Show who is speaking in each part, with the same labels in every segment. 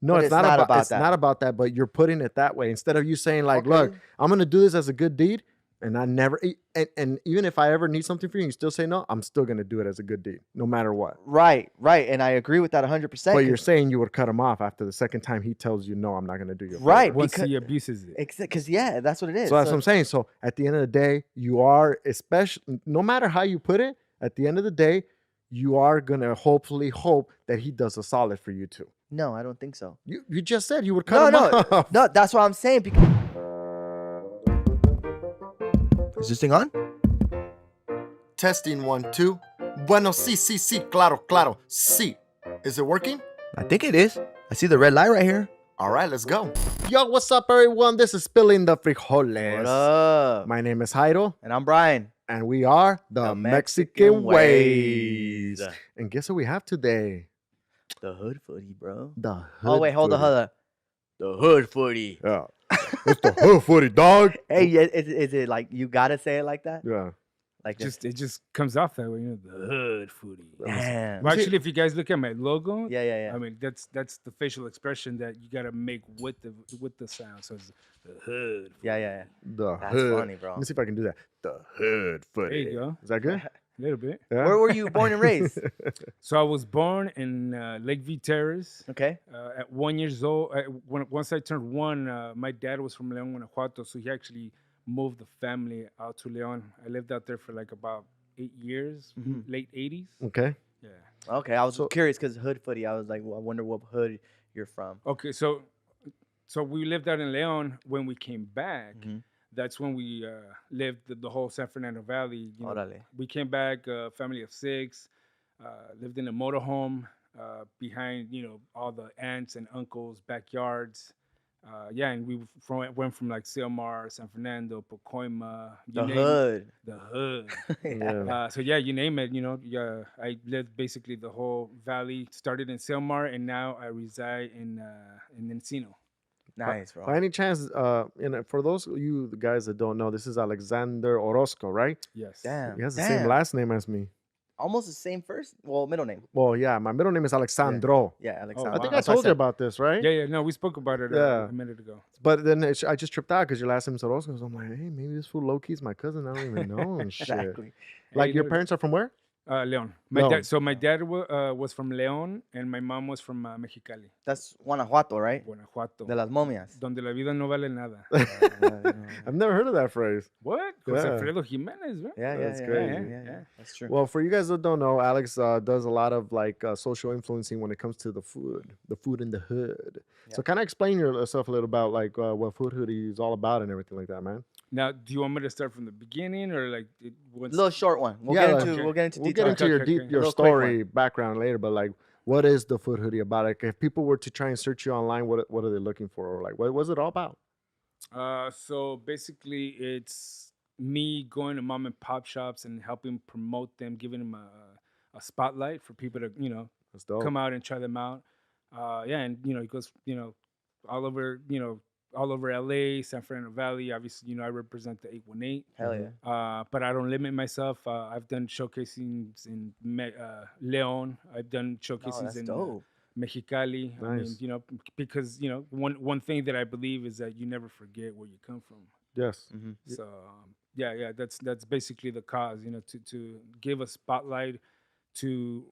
Speaker 1: No,
Speaker 2: But
Speaker 1: it's not about it's
Speaker 2: that.
Speaker 1: not about that, but you're putting it that way. Instead of you saying like,
Speaker 2: Okay.
Speaker 1: look, I'm gonna do this as a good deed, and I never and even if I ever need something from you, you still say no, I'm still gonna do it as a good deed, no matter what.
Speaker 2: Right. And I agree with that 100%.
Speaker 1: But you're saying you would cut him off after the second time he tells you no, I'm not gonna do your
Speaker 2: right
Speaker 1: favor.
Speaker 3: Once he abuses it.
Speaker 2: Because yeah, that's what it is.
Speaker 1: So that's what I'm saying. So at the end of the day, you are, especially no matter how you put it, at the end of the day, you are gonna hopefully hope that he does a solid for you too.
Speaker 2: No, I don't think so.
Speaker 1: You just said you would cut him off.
Speaker 2: No, that's what I'm saying. Because... Is this thing on?
Speaker 1: Testing 1, 2. Bueno, sí, claro, sí. Is it working?
Speaker 2: I think it is. I see the red light right here.
Speaker 1: All right, let's go. Yo, what's up, everyone? This is Spilling the Frijoles.
Speaker 2: What up?
Speaker 1: My name is Jairo.
Speaker 2: And I'm Brian.
Speaker 1: And we are the Mexican Ways. And guess what we have today?
Speaker 2: The Hood Footy, bro.
Speaker 1: The Hood
Speaker 2: Oh, wait, hold on. The Hood Footy.
Speaker 1: Yeah. It's the Hood Footy, dog.
Speaker 2: Hey, is it like you gotta say it like that?
Speaker 1: Yeah.
Speaker 2: Like
Speaker 3: It just comes off that way, you know, the Hood Footy.
Speaker 2: Damn.
Speaker 3: Well, actually, if you guys look at my logo,
Speaker 2: Yeah.
Speaker 3: I mean that's the facial expression that you gotta make with the sound. So it's the Hood.
Speaker 2: Yeah.
Speaker 1: The
Speaker 2: That's
Speaker 1: Hood.
Speaker 2: funny, bro.
Speaker 1: Let me see if I can do that. The Hood Footy.
Speaker 3: There you go.
Speaker 1: Is that good?
Speaker 3: A little bit.
Speaker 1: Yeah?
Speaker 2: Where were you born and raised?
Speaker 3: So I was born in Lakeview Terrace.
Speaker 2: Okay.
Speaker 3: At 1 year old, once I turned one, my dad was from León, Guanajuato, so he actually moved the family out to León. I lived out there for like about 8 years, late 80s.
Speaker 1: Okay.
Speaker 3: Yeah.
Speaker 2: Okay, I was curious because Hood Footy. I was like, well, I wonder what hood you're from.
Speaker 3: Okay, so we lived out in León. When we came back, that's when we lived the whole San Fernando Valley. You know, we came back, family of 6, lived in a motorhome behind, you know, all the aunts and uncles' backyards. And we went from like Silmar, San Fernando, Pacoima.
Speaker 2: The Hood.
Speaker 3: The Hood.
Speaker 1: Yeah.
Speaker 3: So you name it, you know. Yeah, I lived basically the whole valley. Started in Silmar, and now I reside in Encino.
Speaker 2: Nice, bro.
Speaker 1: By any chance, for those of you guys that don't know, this is Alexander Orozco, right?
Speaker 3: Yes.
Speaker 2: Damn.
Speaker 1: He has the same last name as me.
Speaker 2: Almost the same middle name.
Speaker 1: Well, yeah, my middle name is Alexandro.
Speaker 2: Yeah, Alexander.
Speaker 1: I think I told you about this, right?
Speaker 3: Yeah. No, we spoke about it a minute ago.
Speaker 1: But then I just tripped out because your last name is Orozco. So I'm like, hey, maybe this fool low key is my cousin. I don't even know and shit.
Speaker 2: Exactly.
Speaker 1: Like, your parents are from where?
Speaker 3: León. My dad was from León, and my mom was from Mexicali.
Speaker 2: That's Guanajuato, right?
Speaker 3: Guanajuato.
Speaker 2: De las momias.
Speaker 3: Donde la vida no vale nada.
Speaker 1: I've never heard of that phrase.
Speaker 3: What? Jose Alfredo Jimenez, right?
Speaker 2: Yeah.
Speaker 1: That's crazy.
Speaker 2: Yeah. That's true.
Speaker 1: Well, for you guys that don't know, Alex does a lot of like social influencing when it comes to the food in the hood. Yeah. So kind of explain yourself a little about like what Food Hoodie is all about and everything like that, man.
Speaker 3: Now, do you want me to start from the beginning or like
Speaker 2: a little short one? We'll get into
Speaker 1: your story background later, but like, what is the Food Hoodie about? Like, if people were to try and search you online, what are they looking for? Or like, what was it all about?
Speaker 3: So basically, it's me going to mom and pop shops and helping promote them, giving them a spotlight for people to, you know, come out and try them out. And you know, it goes, you know, all over LA, San Fernando Valley. Obviously, you know, I represent the 818.
Speaker 2: Hell yeah.
Speaker 3: But I don't limit myself. I've done showcasings in León. I've done showcases in Mexicali.
Speaker 1: Nice.
Speaker 3: I mean, you know, because, you know, one thing that I believe is that you never forget where you come from.
Speaker 1: Yes.
Speaker 3: So, that's basically the cause, you know, to give a spotlight to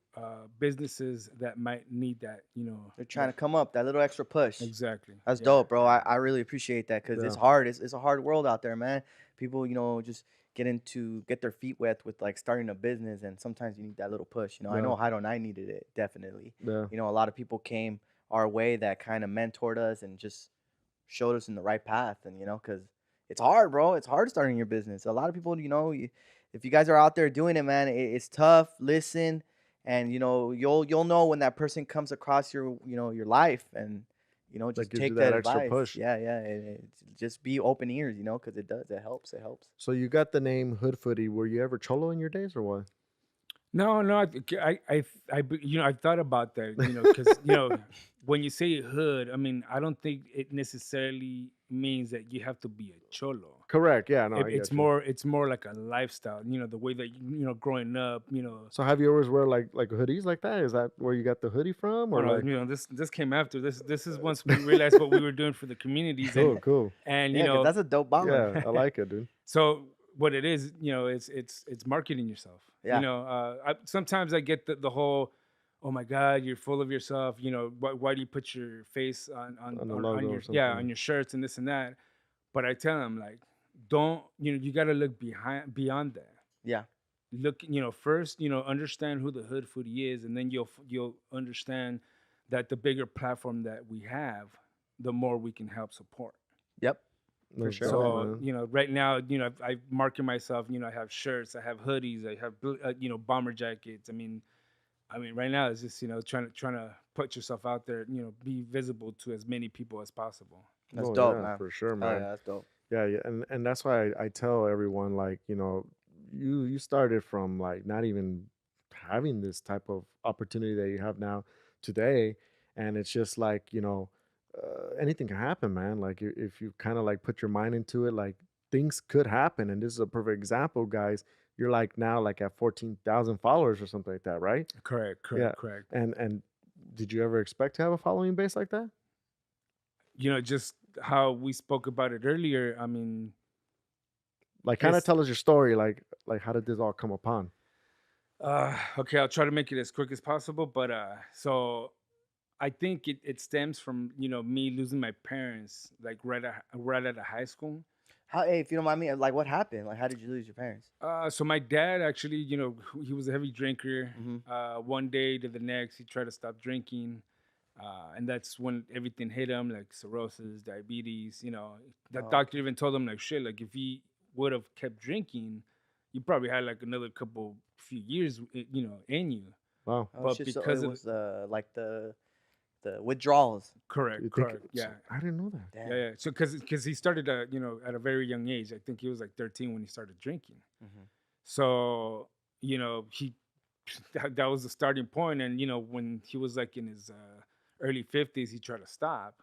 Speaker 3: businesses that might need that, you know.
Speaker 2: They're trying to come up, that little extra push.
Speaker 3: Exactly.
Speaker 2: That's dope, bro. I really appreciate that because it's hard. It's a hard world out there, man. People, you know, just get their feet wet with like starting a business, and sometimes you need that little push. You know, I know Jairo and I needed it, definitely.
Speaker 1: Yeah.
Speaker 2: You know, a lot of people came our way that kind of mentored us and just showed us in the right path. And, you know, because it's hard, bro. It's hard starting your business. A lot of people, you know, if you guys are out there doing it, man, it's tough. Listen, and you know you'll know when that person comes across your life, and you know just take that advice. Extra push. Yeah. Just be open ears, you know, because it helps.
Speaker 1: So you got the name Hood Footy. Were you ever cholo in your days or what?
Speaker 3: No. I you know, I thought about that, you know, because you know when you say hood, I mean, I don't think it necessarily means that you have to be a cholo.
Speaker 1: Correct. Yeah. No, I
Speaker 3: It's
Speaker 1: get you.
Speaker 3: it's more like a lifestyle. The way that growing up.
Speaker 1: So have you always wear like hoodies like that? Is that where you got the hoodie from,
Speaker 3: Oh
Speaker 1: or
Speaker 3: no,
Speaker 1: like?
Speaker 3: this came after this. This is once we realized what we were doing for the communities,
Speaker 1: Cool, cool.
Speaker 3: and
Speaker 2: Yeah, because that's a dope bomber.
Speaker 1: Yeah, I like it, dude.
Speaker 3: So what it is, it's marketing yourself.
Speaker 2: Yeah.
Speaker 3: Sometimes I get the whole, oh my God, you're full of yourself. Why do you put your face
Speaker 1: On the logo
Speaker 3: your
Speaker 1: or something.
Speaker 3: on your shirts and this and that? But I tell them like, don't you got to look beyond that.
Speaker 2: Yeah.
Speaker 3: Look, first, understand who the hood foodie is, and then you'll understand that the bigger platform that we have, the more we can help support.
Speaker 2: Yep.
Speaker 1: No
Speaker 2: sure.
Speaker 1: doubt,
Speaker 3: So,
Speaker 1: man.
Speaker 3: right now, I market myself, I have shirts, I have hoodies, I have, bomber jackets. I mean, right now it's just, trying to put yourself out there, be visible to as many people as possible.
Speaker 2: That's
Speaker 1: Oh,
Speaker 2: dope,
Speaker 1: yeah,
Speaker 2: man.
Speaker 1: for sure,
Speaker 2: Oh,
Speaker 1: man.
Speaker 2: yeah, that's dope.
Speaker 1: Yeah, yeah, and that's why I tell everyone, like, you started from like not even having this type of opportunity that you have now today, and it's just like, anything can happen, man. Like if you kind of like put your mind into it, like things could happen, and this is a perfect example, guys. You're like now like at 14,000 followers or something like that, right?
Speaker 3: Correct,
Speaker 1: Yeah.
Speaker 3: correct.
Speaker 1: And did you ever expect to have a following base like that?
Speaker 3: Just how we spoke about it earlier. I mean,
Speaker 1: Like, kind of
Speaker 3: It's-
Speaker 1: tell us your story. Like how did this all come upon?
Speaker 3: okay, I'll try to make it as quick as possible. But so I think it stems from me losing my parents like right out of high school.
Speaker 2: Hey, if you don't mind me, like, what happened? Like, how did you lose your parents?
Speaker 3: So my dad actually, he was a heavy drinker.
Speaker 2: Mhm.
Speaker 3: One day to the next, he tried to stop drinking, and that's when everything hit him, like cirrhosis, diabetes. The
Speaker 2: Oh.
Speaker 3: doctor even told him like, shit, like if he would have kept drinking, you probably had like another few years, in you.
Speaker 1: Wow.
Speaker 2: Oh,
Speaker 3: But
Speaker 2: shit.
Speaker 3: because
Speaker 2: So it
Speaker 3: of
Speaker 2: was like the withdrawals.
Speaker 3: correct,
Speaker 1: You think
Speaker 3: correct, yeah.
Speaker 1: I didn't know that.
Speaker 2: Damn.
Speaker 3: Yeah. So because he started at a very young age. I think he was like 13 when he started drinking.
Speaker 2: Mhm.
Speaker 3: So he that was the starting point. And when he was like in his early 50s, he tried to stop.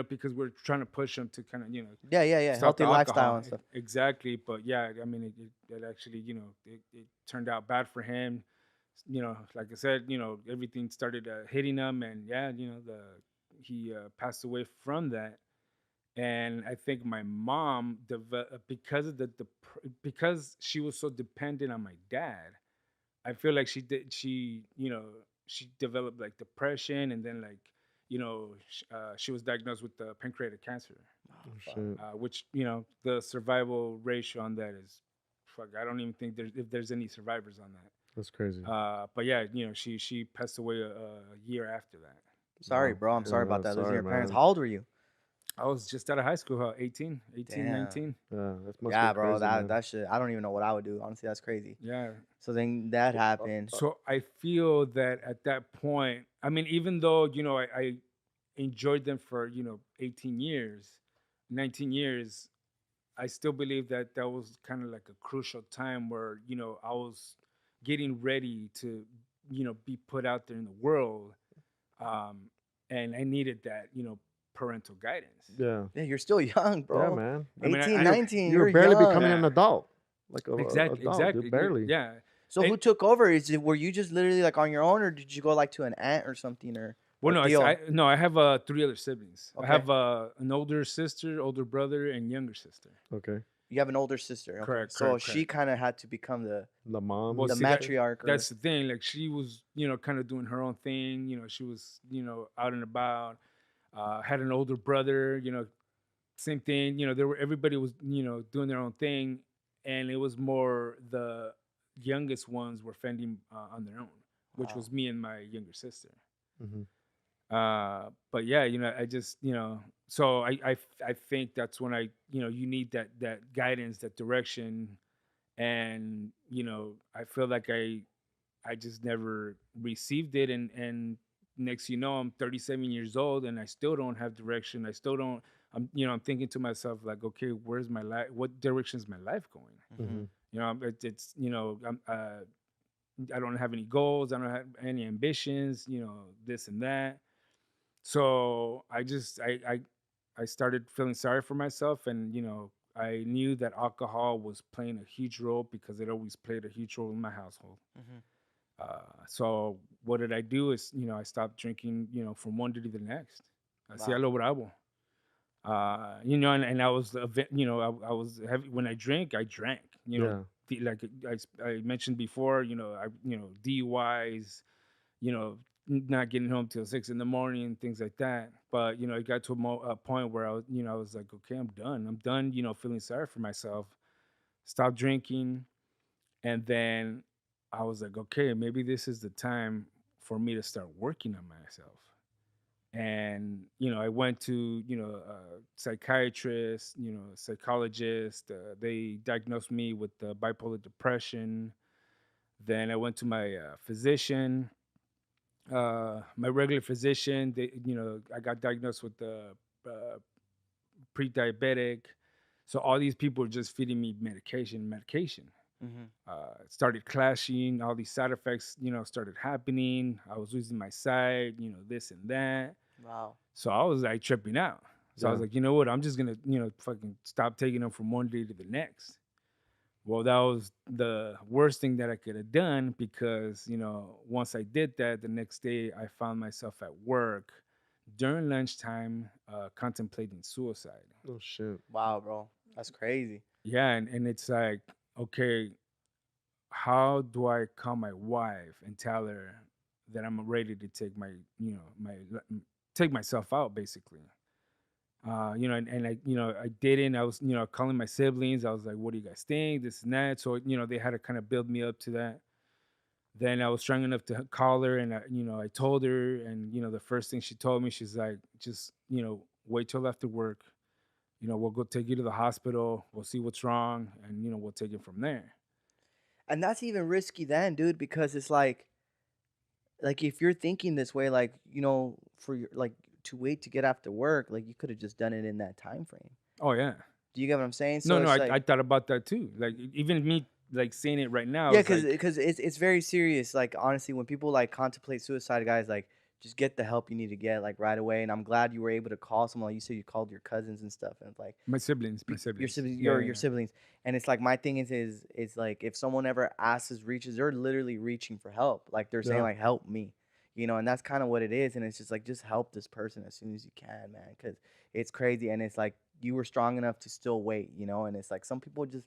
Speaker 3: Because we're trying to push him to kind of
Speaker 2: Yeah.
Speaker 3: stop
Speaker 2: Healthy
Speaker 3: the
Speaker 2: lifestyle
Speaker 3: alcohol.
Speaker 2: and stuff.
Speaker 3: Exactly. But yeah, I mean it actually it turned out bad for him. Like I said, everything started hitting him, and yeah, he passed away from that. And I think my mom because of because she was so dependent on my dad. I feel like she developed like depression, and then like she was diagnosed with pancreatic cancer,
Speaker 2: Oh, fuck.
Speaker 1: Shit.
Speaker 3: which the survival ratio on that is fuck. I don't even think there's any survivors on that.
Speaker 1: That's crazy.
Speaker 3: But yeah, she passed away a year after that.
Speaker 2: Sorry,
Speaker 1: Wow.
Speaker 2: bro. I'm sorry
Speaker 1: Yeah,
Speaker 2: about that. Losing
Speaker 1: sorry,
Speaker 2: your parents.
Speaker 1: man.
Speaker 2: How old were you?
Speaker 3: I was just out of high school, 18,
Speaker 2: Damn.
Speaker 3: 19.
Speaker 1: Yeah, that must
Speaker 2: Yeah,
Speaker 1: be
Speaker 2: bro.
Speaker 1: crazy, man.
Speaker 2: That shit. I don't even know what I would do. Honestly, that's crazy.
Speaker 3: Yeah.
Speaker 2: So then that happened.
Speaker 3: So I feel that at that point, I mean, even though I enjoyed them for 18 years, 19 years, I still believe that that was kind of like a crucial time where I was getting ready to be put out there in the world, and I needed that parental guidance.
Speaker 1: Yeah.
Speaker 2: Yeah, you're still young,
Speaker 1: Yeah,
Speaker 2: bro.
Speaker 1: man.
Speaker 3: I mean,
Speaker 2: 18,
Speaker 3: I-
Speaker 2: 19.
Speaker 1: You're
Speaker 2: You're
Speaker 1: barely
Speaker 2: young.
Speaker 1: becoming an
Speaker 3: Yeah.
Speaker 1: adult. Like a
Speaker 3: Exactly,
Speaker 1: adult,
Speaker 3: exactly.
Speaker 1: dude, barely.
Speaker 3: Yeah.
Speaker 2: So who took over? Were you just literally like on your own, or did you go like to an aunt or something, or?
Speaker 3: Well, no,
Speaker 2: deal?
Speaker 3: I have 3 other siblings.
Speaker 2: Okay.
Speaker 3: I have an older sister, older brother, and younger sister.
Speaker 1: Okay.
Speaker 2: You have an older sister. Okay.
Speaker 3: Correct,
Speaker 2: So
Speaker 3: correct,
Speaker 2: she kind of had to become the
Speaker 1: The mom.
Speaker 3: Well,
Speaker 2: the
Speaker 3: see, that-
Speaker 2: matriarch.
Speaker 3: That's the thing. Like she was, kind of doing her own thing. She was, out and about. Had an older brother. Same thing. Everybody was, doing their own thing, and it was more the youngest ones were fending on their own, which
Speaker 2: Wow.
Speaker 3: was me and my younger sister.
Speaker 1: Mhm.
Speaker 3: But yeah, I just, so I think that's when you need that guidance, that direction, and I feel like I just never received it, and next I'm 37 years old and I still don't have direction. I still don't. I'm thinking to myself like, okay, where's my life? What direction is my life going?
Speaker 1: Mhm.
Speaker 3: It's I don't have any goals. I don't have any ambitions. This and that. So I I started feeling sorry for myself, and I knew that alcohol was playing a huge role because it always played a huge role in my household.
Speaker 2: Mm-hmm.
Speaker 3: So what did I do is, I stopped drinking, from one day to the next. Hacía
Speaker 2: Wow.
Speaker 3: lo bravo. And I was, I was heavy. When I drink, I drank,
Speaker 1: Yeah.
Speaker 3: like I mentioned before, DUIs, you know, not getting home till 6 in the morning, things like that. But it got to a point where I was like, okay, I'm done. I'm done. Feeling sorry for myself. Stop drinking, and then I was like, okay, maybe this is the time for me to start working on myself. And I went to a psychiatrist, psychologist. They diagnosed me with bipolar depression. Then I went to my physician, my regular physician. I got diagnosed with the pre-diabetic. So all these people were just feeding me medication.
Speaker 2: Mm-hmm.
Speaker 3: Started clashing. All these side effects, started happening. I was losing my sight, this and that.
Speaker 2: Wow.
Speaker 3: So I was like tripping out. So I was
Speaker 1: Yeah.
Speaker 3: like, you know what? I'm just gonna, fucking stop taking them from one day to the next. Well, that was the worst thing that I could have done because, once I did that, the next day I found myself at work during lunchtime contemplating suicide.
Speaker 1: Oh shit.
Speaker 2: Wow, bro. That's crazy.
Speaker 3: Yeah, and it's like, okay, how do I call my wife and tell her that I'm ready to take take myself out, basically? And I didn't. I was, calling my siblings. I was like, "What do you guys think? This and that." So, they had to kind of build me up to that. Then I was strong enough to call her, and I told her, and the first thing she told me, she's like, "Just, wait till after work. We'll go take you to the hospital. We'll see what's wrong, and we'll take it from there."
Speaker 2: And that's even risky then, dude, because it's like if you're thinking this way, like, for your like to wait to get after work, like you could have just done it in that time frame.
Speaker 3: Oh yeah.
Speaker 2: Do you get what I'm saying?
Speaker 3: No,
Speaker 2: So
Speaker 3: no,
Speaker 2: it's
Speaker 3: I
Speaker 2: like,
Speaker 3: thought about that too. Like even me, like saying it right now
Speaker 2: yeah,
Speaker 3: is
Speaker 2: because
Speaker 3: like,
Speaker 2: because it's very serious. Like honestly, when people like contemplate suicide, guys, like just get the help you need to get like right away. And I'm glad you were able to call someone. Like you said, you called your cousins and stuff, and it's like
Speaker 3: my siblings, my
Speaker 2: your
Speaker 3: siblings.
Speaker 2: siblings,
Speaker 3: Yeah,
Speaker 2: your
Speaker 3: yeah,
Speaker 2: siblings. And it's like my thing is like if someone ever asks, reaches, they're literally reaching for help. Like they're saying
Speaker 1: Yeah.
Speaker 2: like help me, and that's kind of what it is. And it's just like just help this person as soon as you can, man, because it's crazy. And it's like you were strong enough to still wait, and it's like some people just,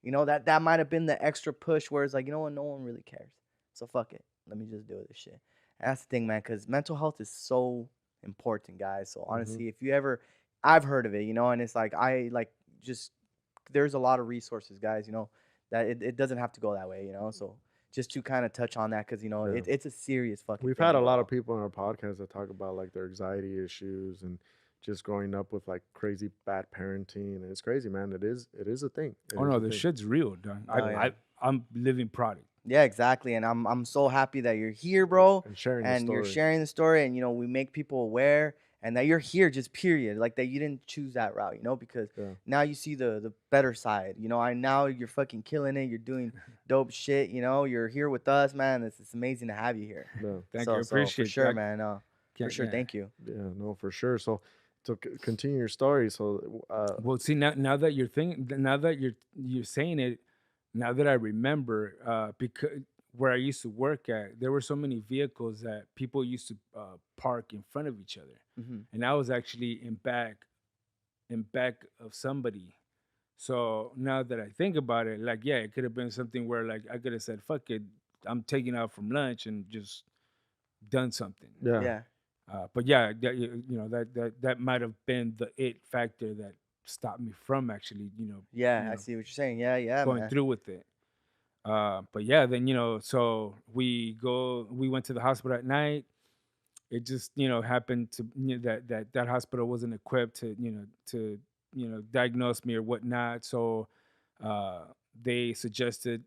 Speaker 2: that might have been the extra push where it's like, you know what, no one really cares, so fuck it, let me just do this shit. And that's the thing, man, because mental health is so important, guys. So
Speaker 1: Hmm.
Speaker 2: honestly, if you ever, I've heard of it, and it's like I like just there's a lot of resources, guys, that it doesn't have to go that way, so just to kind of touch on that because
Speaker 1: Yeah.
Speaker 2: it's a serious fucking
Speaker 1: We've had
Speaker 2: thing,
Speaker 1: a lot of
Speaker 2: bro.
Speaker 1: people on our podcast that talk about like their anxiety issues and just growing up with like crazy bad parenting. And it's crazy, man. It is a thing. It
Speaker 3: oh
Speaker 1: is
Speaker 3: no,
Speaker 1: a
Speaker 3: the
Speaker 1: thing.
Speaker 3: shit's real, done.
Speaker 2: Oh yeah.
Speaker 3: I'm living product.
Speaker 2: Yeah, exactly. And I'm so happy that you're here, bro,
Speaker 1: And sharing the
Speaker 2: and you're
Speaker 1: story.
Speaker 2: sharing the story, and we make people aware, and that you're here just period. Like that you didn't choose that route, because
Speaker 1: Yeah.
Speaker 2: now you see the better side. I now you're fucking killing it. You're doing dope shit, you're here with us, man. It's amazing to have you here.
Speaker 1: Yeah.
Speaker 3: Thank you, I
Speaker 2: So for
Speaker 3: appreciate
Speaker 2: sure,
Speaker 3: that.
Speaker 2: man. For sure.
Speaker 3: Yeah.
Speaker 2: Thank you.
Speaker 1: Yeah. No, for sure. So continue your story. So
Speaker 3: Well, see, now that you're thinking, now that you're saying it, now that I remember, because where I used to work at, there were so many vehicles that people used to park in front of each other,
Speaker 2: Hmm.
Speaker 3: and I was actually in back of somebody. So now that I think about it, like, yeah, it could have been something where like I could have said, "Fuck it, I'm taking out from lunch," and just done something.
Speaker 1: yeah.
Speaker 2: Yeah.
Speaker 3: But yeah, that might have been the it factor that stopped me from actually,
Speaker 2: Yeah. I see what you're saying. Yeah. Yeah,
Speaker 3: going
Speaker 2: man.
Speaker 3: through with it. But yeah, then so we went to the hospital at night. It just happened to that hospital wasn't equipped to diagnose me or whatnot. So uh, they suggested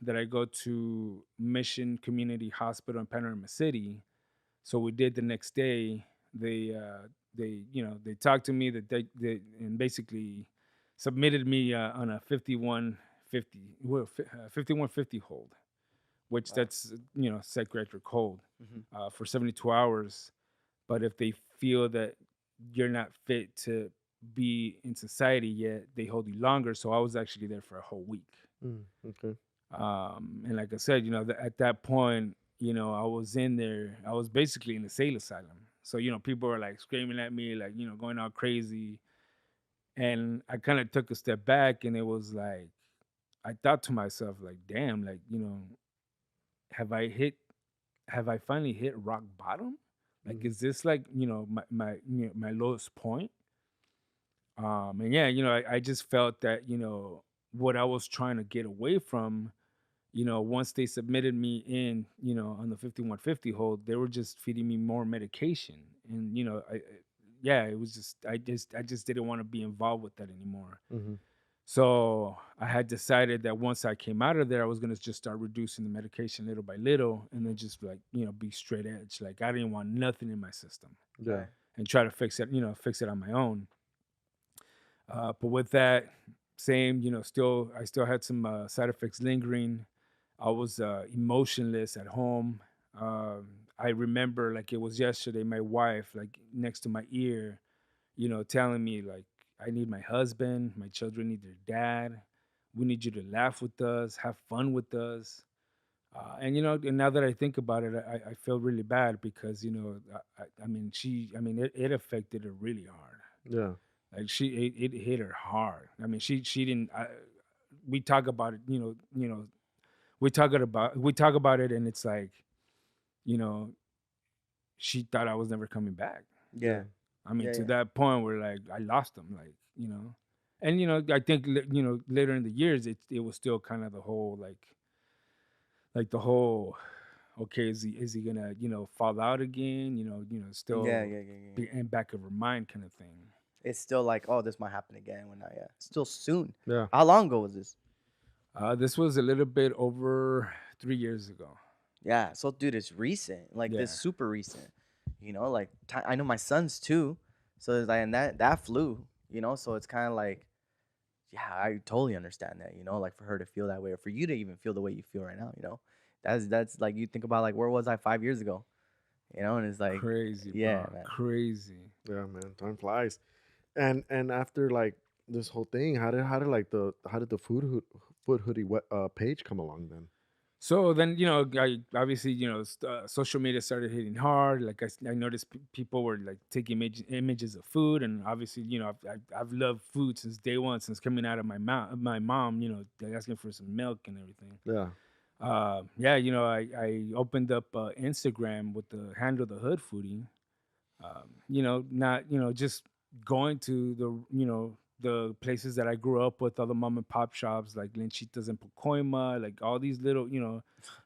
Speaker 3: that I go to Mission Community Hospital in Panorama City. So we did the next day. They talked to me that they and basically submitted me on a 5150 hold, which
Speaker 2: Wow.
Speaker 3: that's psychiatric hold
Speaker 2: Hmm.
Speaker 3: for 72 hours. But if they feel that you're not fit to be in society yet. They hold you longer. So I was actually there for a whole week.
Speaker 1: Okay.
Speaker 3: And like I said, at that point, I was in there. I was basically in the sale asylum. So people were like screaming at me, like going all crazy. And I kind of took a step back, and it was like I thought to myself, like, damn, like have I hit have I finally hit rock bottom? Like,
Speaker 1: Mhm.
Speaker 3: is this like my lowest point? And yeah, I just felt that what I was trying to get away from, once they submitted me in, on the 5150 hold, they were just feeding me more medication, and yeah, it was just I just didn't want to be involved with that anymore.
Speaker 1: Mhm.
Speaker 3: So I had decided that once I came out of there, I was gonna just start reducing the medication little by little, and then just like be straight edge. Like I didn't want nothing in my system,
Speaker 1: Yeah.
Speaker 2: Right.
Speaker 3: and try to fix it on my own. But with that, same, still I still had some side effects lingering. I was emotionless at home. I remember like it was yesterday. My wife, like next to my ear, telling me like, I need my husband, my children need their dad. We need you to laugh with us, have fun with us. And and now that I think about it, I feel really bad because I mean it affected her really hard.
Speaker 1: Yeah.
Speaker 3: Like it hit her hard. I mean she didn't. We talk about it, we talk about it, and it's like you know she thought I was never coming back.
Speaker 1: Yeah.
Speaker 2: Yeah.
Speaker 3: I mean,
Speaker 2: Yeah.
Speaker 3: to
Speaker 2: Yeah.
Speaker 3: that point where like I lost him, like and I think later in the years it was still kind of the whole like the whole okay, is he gonna fall out again?
Speaker 2: Yeah.
Speaker 3: Still
Speaker 2: Yeah. Yeah. Yeah.
Speaker 3: be in back of her mind kind of thing.
Speaker 2: It's still like, oh, this might happen again. When I yeah, still soon.
Speaker 1: Yeah.
Speaker 2: How long ago was this?
Speaker 3: This was a little bit over 3 years ago.
Speaker 2: Yeah. So, dude, it's recent. Like this,
Speaker 3: Yeah,
Speaker 2: super recent. Like I know my sons too. So it's like, and that flew. So it's kind of like, yeah, I totally understand that. Like for her to feel that way, or for you to even feel the way you feel right now. That's like you think about like where was I 5 years ago? And it's like,
Speaker 3: crazy,
Speaker 2: yeah,
Speaker 3: bro,
Speaker 2: man.
Speaker 3: crazy.
Speaker 1: Yeah, man. Time flies. And after like this whole thing, how did the food hoodie page come along then?
Speaker 3: So then, I obviously, social media started hitting hard. Like I noticed people were like taking images of food, and obviously, I've loved food since day one, since coming out of my mom, like, asking for some milk and everything.
Speaker 1: Yeah.
Speaker 3: Yeah, I opened up Instagram with the handle the Hood Foodie. Not just going to the places that I grew up with, all the mom and pop shops like Lenchitas and Pacoima, like all these little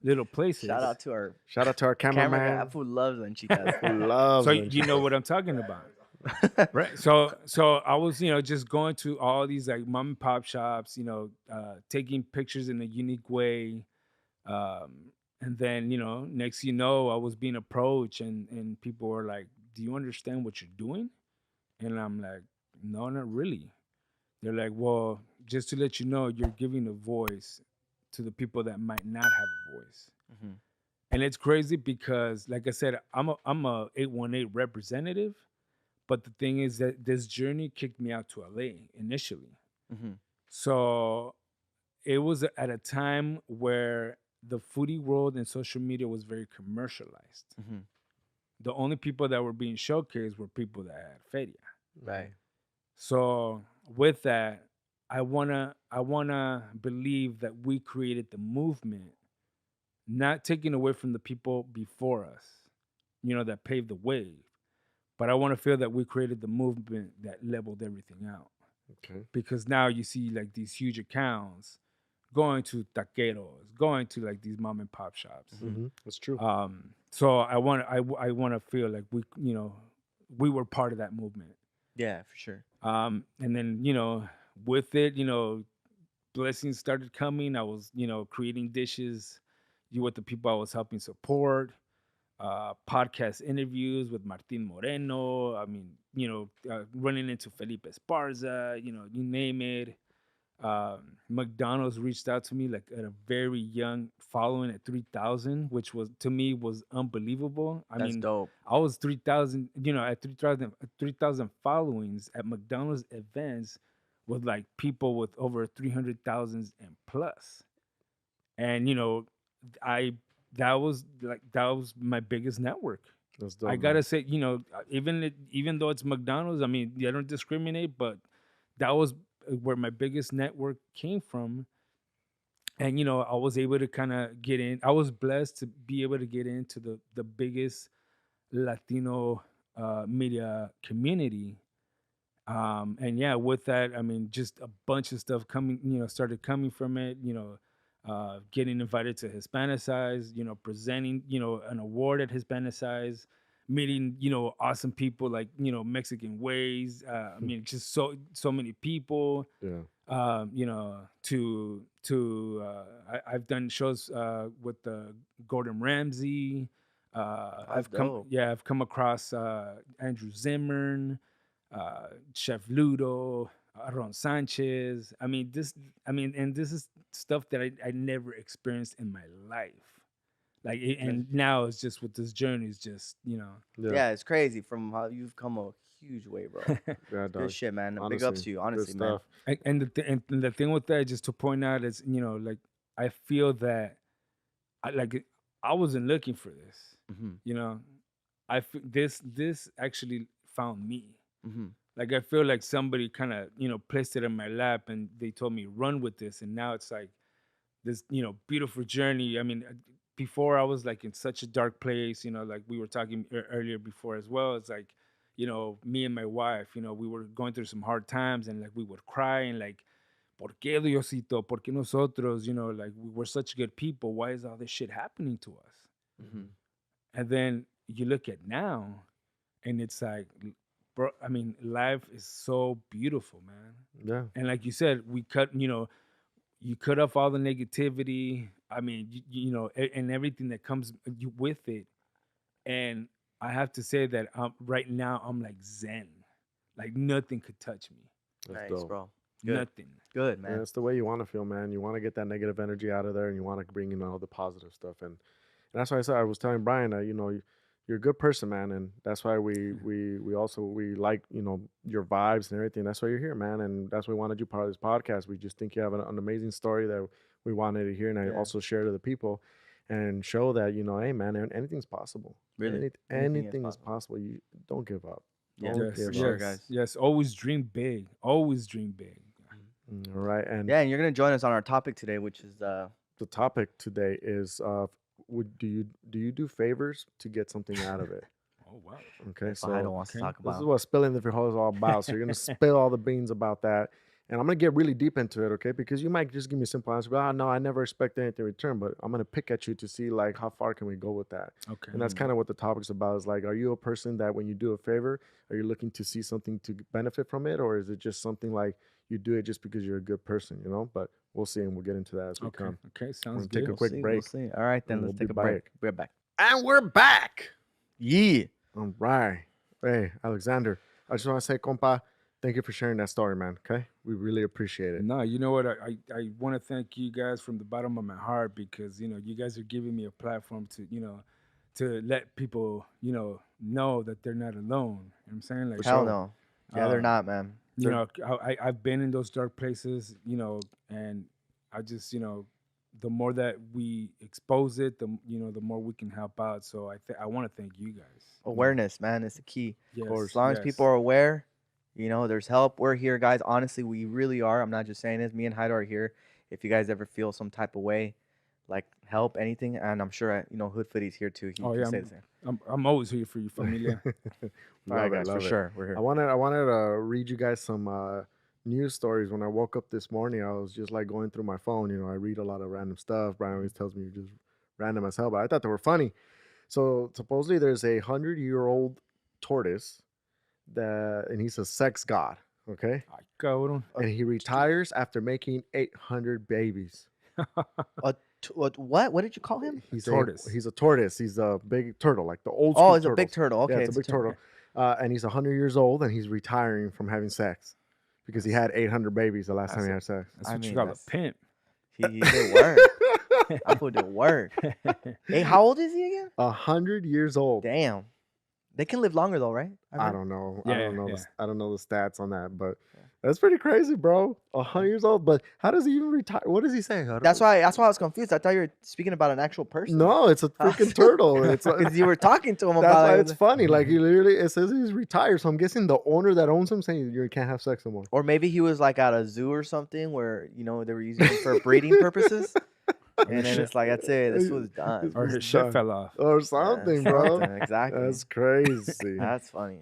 Speaker 2: Shout
Speaker 3: places.
Speaker 2: out to our
Speaker 1: Shout out to our
Speaker 2: camera guy.
Speaker 1: cameraman
Speaker 2: That fool loves lenchitas.
Speaker 1: who loves
Speaker 3: So you know
Speaker 1: Lenchitas.
Speaker 3: what I'm talking about. Right. So I was, just going to all these like mom and pop shops, taking pictures in a unique way. And then, next I was being approached, and people were like, "Do you understand what you're doing?" And I'm like, "No, not really." They're like, "Well, just to let you know, you're giving a voice to the people that might not have a voice."
Speaker 2: Mhm.
Speaker 3: And it's crazy because, like I said, I'm a 818 representative, but the thing is that this journey kicked me out to LA initially.
Speaker 2: Mhm.
Speaker 3: So it was at a time where the foodie world and social media was very commercialized.
Speaker 2: Mhm.
Speaker 3: The only people that were being showcased were people that had feria.
Speaker 2: Right.
Speaker 3: So with that, I wanna believe that we created the movement, not taking away from the people before us, that paved the way. But I want to feel that we created the movement that leveled everything out.
Speaker 1: Okay.
Speaker 3: Because now you see like these huge accounts going to taqueros, going to like these mom and pop shops.
Speaker 2: Mhm.
Speaker 1: That's true.
Speaker 3: So I want to feel like we were part of that movement.
Speaker 2: Yeah, for sure.
Speaker 3: And then with it, blessings started coming. I was creating dishes, with the people I was helping support. Podcast interviews with Martin Moreno. I mean, running into Felipe Esparza. You name it. McDonald's reached out to me like at a very young following at 3,000, which was to me was unbelievable. I
Speaker 2: That's
Speaker 3: mean,
Speaker 2: dope.
Speaker 3: I was 3,000, at 3,000 followings at McDonald's events with like people with over 300,000 and plus. And I that was my biggest network.
Speaker 1: That's
Speaker 3: I
Speaker 1: dope, man.
Speaker 3: gotta say, even though it's McDonald's, I mean, I don't discriminate, but that was where my biggest network came from. And I was able to kind of get in. I was blessed to be able to get into the biggest Latino media community. And yeah, with that, I mean, just a bunch of stuff coming, started coming from it. Getting invited to Hispanicize, presenting, an award at Hispanicize, meeting, awesome people like, Mexican Ways. I mean, just so many people.
Speaker 1: Yeah.
Speaker 3: I've done shows with Gordon Ramsay.
Speaker 2: That's dope.
Speaker 3: I've come across Andrew Zimmern, Chef Ludo, Aaron Sanchez. And this is stuff that I never experienced in my life. Like, and now it's just with this journey, it's just,
Speaker 1: Yeah.
Speaker 2: Yeah, it's crazy from how you've come a huge way, bro.
Speaker 1: Yeah,
Speaker 2: Good
Speaker 1: dog.
Speaker 2: shit, man. Big
Speaker 1: Honestly,
Speaker 2: ups to you,
Speaker 1: good
Speaker 2: honestly, man.
Speaker 1: stuff.
Speaker 3: And the thing with that, just to point out, is like I feel that I wasn't looking for this.
Speaker 2: Mm-hmm.
Speaker 3: This actually found me.
Speaker 2: Mm-hmm.
Speaker 3: Like I feel like somebody kind of placed it in my lap and they told me run with this, and now it's like this beautiful journey. I mean, before I was like in such a dark place, like we were talking earlier before as well. It's like me and my wife, we were going through some hard times, and like we would cry and like, ¿Por qué Diosito? ¿Por qué nosotros? Like we're such good people. Why is all this shit happening to us?
Speaker 2: Mm-hmm.
Speaker 3: And then you look at now, and it's like, bro, I mean, life is so beautiful, man.
Speaker 1: Yeah.
Speaker 3: And like you said, we cut, you cut off all the negativity. I mean, and everything that comes with it. And I have to say that right now I'm like zen, like nothing could touch me.
Speaker 1: That's
Speaker 2: Nice,
Speaker 1: dope.
Speaker 2: bro. Good.
Speaker 3: Nothing.
Speaker 2: Good,
Speaker 1: Yeah,
Speaker 2: man.
Speaker 1: that's the way you want to feel, man. You want to get that negative energy out of there, and you want to bring in all the positive stuff. And that's why I was telling Brian that you're a good person, man, and that's why we also we like your vibes and everything. That's why you're here, man, and that's why we wanted you part of this podcast. We just think you have an amazing story that we wanted to hear, and I
Speaker 2: Yeah.
Speaker 1: also share to the people and show that hey, man, anything's possible.
Speaker 2: Really.
Speaker 1: Anything is possible. You don't give up.
Speaker 2: Yeah,
Speaker 1: Don't
Speaker 3: Yes,
Speaker 1: give
Speaker 2: for
Speaker 1: up.
Speaker 2: sure,
Speaker 3: yes,
Speaker 2: guys.
Speaker 3: yes. Always dream big. Always dream big.
Speaker 1: All right, and
Speaker 2: Yeah, and you're gonna join us on our topic today, which is
Speaker 1: the topic today is do you do favors to get something out of it?
Speaker 3: Oh wow.
Speaker 1: Okay,
Speaker 2: what
Speaker 1: so
Speaker 2: Fajardo wants to
Speaker 3: okay.
Speaker 2: talk
Speaker 1: this is
Speaker 2: about.
Speaker 1: what spilling the frijoles is all about. So you're gonna spill all the beans about that, and I'm gonna get really deep into it, okay? Because you might just give me a simple answer, but no, I never expect anything in return. But I'm gonna pick at you to see like how far can we go with that,
Speaker 3: Okay.
Speaker 1: and that's kind of what the topic's about. Is like, are you a person that when you do a favor, are you looking to see something to benefit from it, or is it just something like you do it just because you're a good person, But we'll see, and we'll get into that as we
Speaker 3: Okay.
Speaker 1: come.
Speaker 3: Okay.
Speaker 1: We're
Speaker 3: Sounds
Speaker 1: gonna take
Speaker 3: good.
Speaker 1: a quick
Speaker 2: See,
Speaker 1: break.
Speaker 2: We'll see. All right, then
Speaker 1: and
Speaker 2: let's
Speaker 1: we'll
Speaker 2: take
Speaker 1: be
Speaker 2: a break.
Speaker 1: back.
Speaker 2: We're back.
Speaker 1: And we're back.
Speaker 2: Yeah.
Speaker 1: All right. Hey, Alexander, I just want to say, compa, thank you for sharing that story, man. Okay, we really appreciate it.
Speaker 3: No, you know what? I want to thank you guys from the bottom of my heart because you guys are giving me a platform to to let people know that they're not alone. You know what I'm saying? Like,
Speaker 2: Hell
Speaker 1: sure.
Speaker 2: no. Yeah, they're
Speaker 3: um,
Speaker 2: not, man.
Speaker 3: I've been in those dark places, and I just the more that we expose it, the more we can help out. So I want to thank you guys.
Speaker 2: Awareness, man, is the key.
Speaker 3: Yes,
Speaker 2: As long as people are aware, there's help. We're here, guys. Honestly, we really are. I'm not just saying this. Me and Hyde are here. If you guys ever feel some type of way, like help, anything, and I'm sure Hoodfoodie's here too. He
Speaker 3: Oh
Speaker 2: can
Speaker 3: yeah,
Speaker 2: say the same.
Speaker 3: I'm always here for you, familia.
Speaker 2: All right, guys, for sure, we're here.
Speaker 1: I wanted to read you guys some news stories. When I woke up this morning, I was just like going through my phone. I read a lot of random stuff. Brian always tells me just random as hell, but I thought they were funny. So supposedly there's a 100-year-old tortoise and he's a sex god. Okay,
Speaker 3: Ay, cabrón.
Speaker 1: and he retires after making 800 babies.
Speaker 2: What? What did you call him?
Speaker 1: He's
Speaker 3: Tortoise.
Speaker 1: He's a tortoise. He's a big turtle, like the old.
Speaker 2: Oh,
Speaker 1: school
Speaker 2: it's a big
Speaker 1: turtles.
Speaker 2: turtle. Okay,
Speaker 1: Yeah, it's a big turtle. And he's 100 years old, and he's retiring from having sex because he had 800 babies the last time he had sex.
Speaker 3: That's what you call a pimp.
Speaker 2: He did work. I put the work. Hey, how old is he again?
Speaker 1: 100 years old.
Speaker 2: Damn. They can live longer though, right?
Speaker 1: I don't know.
Speaker 3: Yeah,
Speaker 1: I don't know.
Speaker 3: yeah.
Speaker 1: I don't know the stats on that, but that's pretty crazy, bro. 100 years old, but how does he even retire? What does he say?
Speaker 2: That's why I was confused. I thought you were speaking about an actual person.
Speaker 1: No, it's a freaking turtle. It's
Speaker 2: because you were talking to him
Speaker 1: that's
Speaker 2: about
Speaker 1: why
Speaker 2: it.
Speaker 1: it's funny. Like he literally, it says he's retired. So I'm guessing the owner that owns him saying you can't have sex anymore.
Speaker 2: Or maybe he was like at a zoo or something where they were using him for breeding purposes. And then it's like, that's it. This was done.
Speaker 3: Or his shit fell off.
Speaker 1: Or something, bro.
Speaker 2: Exactly.
Speaker 1: That's crazy.
Speaker 2: That's funny.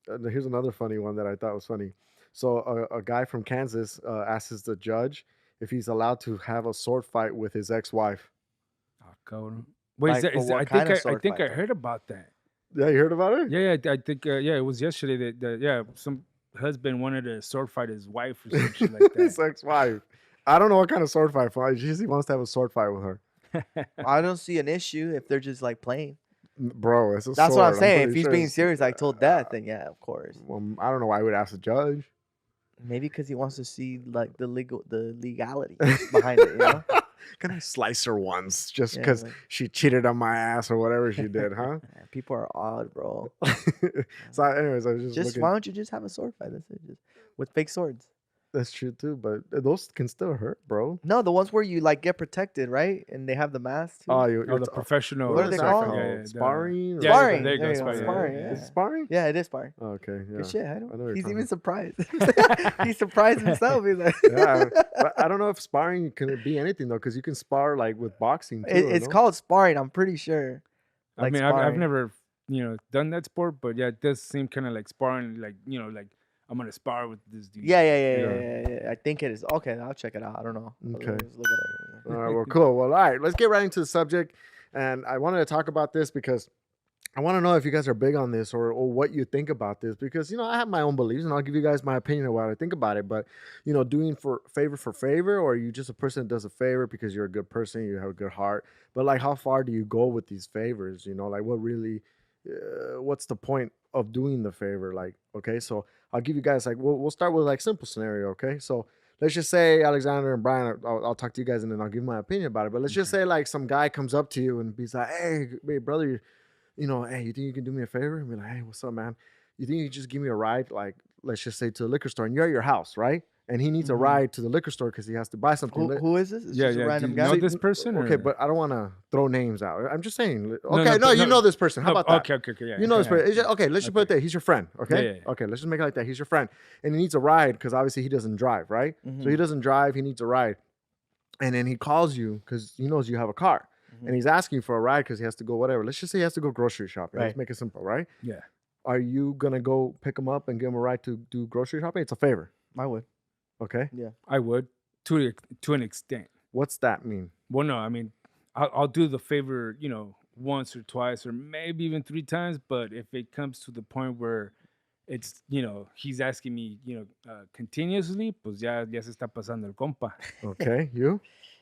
Speaker 1: Here's another funny one that I thought was funny. So a guy from Kansas asks the judge if he's allowed to have a sword fight with his ex-wife.
Speaker 3: Oh, God. Wait,
Speaker 2: Like,
Speaker 3: I think I heard about that.
Speaker 1: Yeah, you heard about it?
Speaker 3: Yeah, I think it was yesterday that some husband wanted to sword fight his wife or something like that.
Speaker 1: His ex-wife. I don't know what kind of sword fight. He wants to have a sword fight with her.
Speaker 2: I don't see an issue if they're just like playing.
Speaker 1: Bro, it's a
Speaker 2: That's
Speaker 1: sword.
Speaker 2: what I'm saying. If he's
Speaker 1: sure
Speaker 2: being serious, like till death, then yeah, of course.
Speaker 1: Well, I don't know why I would ask the judge.
Speaker 2: Maybe because he wants to see like the legality behind it.
Speaker 1: Can I slice her once just
Speaker 2: Yeah,
Speaker 1: because
Speaker 2: like-
Speaker 1: she cheated on my ass or whatever she did, huh?
Speaker 2: People are odd, bro.
Speaker 1: So, anyways, I was just looking.
Speaker 2: Why don't you just have a sword fight? That's it. Just with fake swords.
Speaker 1: That's true too, but those can still hurt, bro.
Speaker 2: No, the ones where you like get protected, right? And they have the mask too.
Speaker 1: Oh,
Speaker 3: the professional.
Speaker 2: What are they called?
Speaker 1: Sparring?
Speaker 3: Yeah,
Speaker 2: Sparring.
Speaker 3: there you
Speaker 2: There
Speaker 3: go,
Speaker 2: you go.
Speaker 3: sparring.
Speaker 2: Sparring.
Speaker 3: Yeah.
Speaker 2: Yeah.
Speaker 1: Is it sparring?
Speaker 2: Yeah, it is sparring.
Speaker 1: Oh, okay, yeah.
Speaker 2: Good shit.
Speaker 1: I know what you're
Speaker 2: He's
Speaker 1: talking
Speaker 2: even surprised. He's surprised himself. He's like,
Speaker 1: Yeah, but I don't know if sparring can be anything though, because you can spar like with boxing too.
Speaker 2: it's
Speaker 1: no?
Speaker 2: called sparring. I'm pretty sure.
Speaker 3: I
Speaker 2: Like
Speaker 3: mean, I've
Speaker 2: sparring.
Speaker 3: never done that sport, but yeah, it does seem kind of like sparring. Like like I'm gonna spar with this dude.
Speaker 2: Yeah. I think it is. Okay, I'll check it out. I don't know.
Speaker 1: Okay.
Speaker 2: Let's look it up.
Speaker 1: All right, well, cool. Well, all right, let's get right into the subject. And I wanted to talk about this because I want to know if you guys are big on this or what you think about this. Because, I have my own beliefs and I'll give you guys my opinion of what I think about it. But, doing for favor, or are you just a person that does a favor because you're a good person, you have a good heart. But, like, how far do you go with these favors? Like, what really, what's the point of doing the favor? Like, okay, so I'll give you guys, like, we'll start with, like, simple scenario, okay? So let's just say Alexander and Brian, I'll talk to you guys and then I'll give my opinion about it. But let's just say, like, some guy comes up to you and he's like, hey, brother, hey, you think you can do me a favor? And be like, hey, what's up, man? You think you can just give me a ride, like, let's just say to the liquor store, and you're at your house, right? And he needs a ride to the liquor store because he has to buy something.
Speaker 2: Who is this? It's
Speaker 3: Yeah,
Speaker 2: just a random
Speaker 3: do
Speaker 2: guy.
Speaker 3: you know this person?
Speaker 1: Okay,
Speaker 3: or?
Speaker 1: but I don't want to throw names out. I'm just saying.
Speaker 3: No,
Speaker 1: Okay,
Speaker 3: no,
Speaker 1: you know this person. How
Speaker 3: No,
Speaker 1: about that?
Speaker 3: Okay, yeah.
Speaker 1: You know this
Speaker 3: yeah.
Speaker 1: person. It's just- okay, let's just put it there. He's your friend. Okay.
Speaker 3: Yeah.
Speaker 1: Okay, let's just make it like that. He's your friend, and he needs a ride because obviously he doesn't drive, right? So he doesn't drive. He needs a ride, and then he calls you because he knows you have a car, and he's asking for a ride because he has to go whatever. Let's just say he has to go grocery shopping. Let's
Speaker 2: Right.
Speaker 1: make it simple, right?
Speaker 3: Yeah.
Speaker 1: Are you gonna go pick him up and give him a ride to do grocery shopping? It's a favor.
Speaker 2: I would.
Speaker 1: Okay.
Speaker 3: I would to an extent.
Speaker 1: What's that mean?
Speaker 3: Well, no, I mean, I'll do the favor, once or twice or maybe even 3 times. But if it comes to the point where it's, he's asking me, continuously, pues ya se está pasando el compa.
Speaker 1: Okay, you.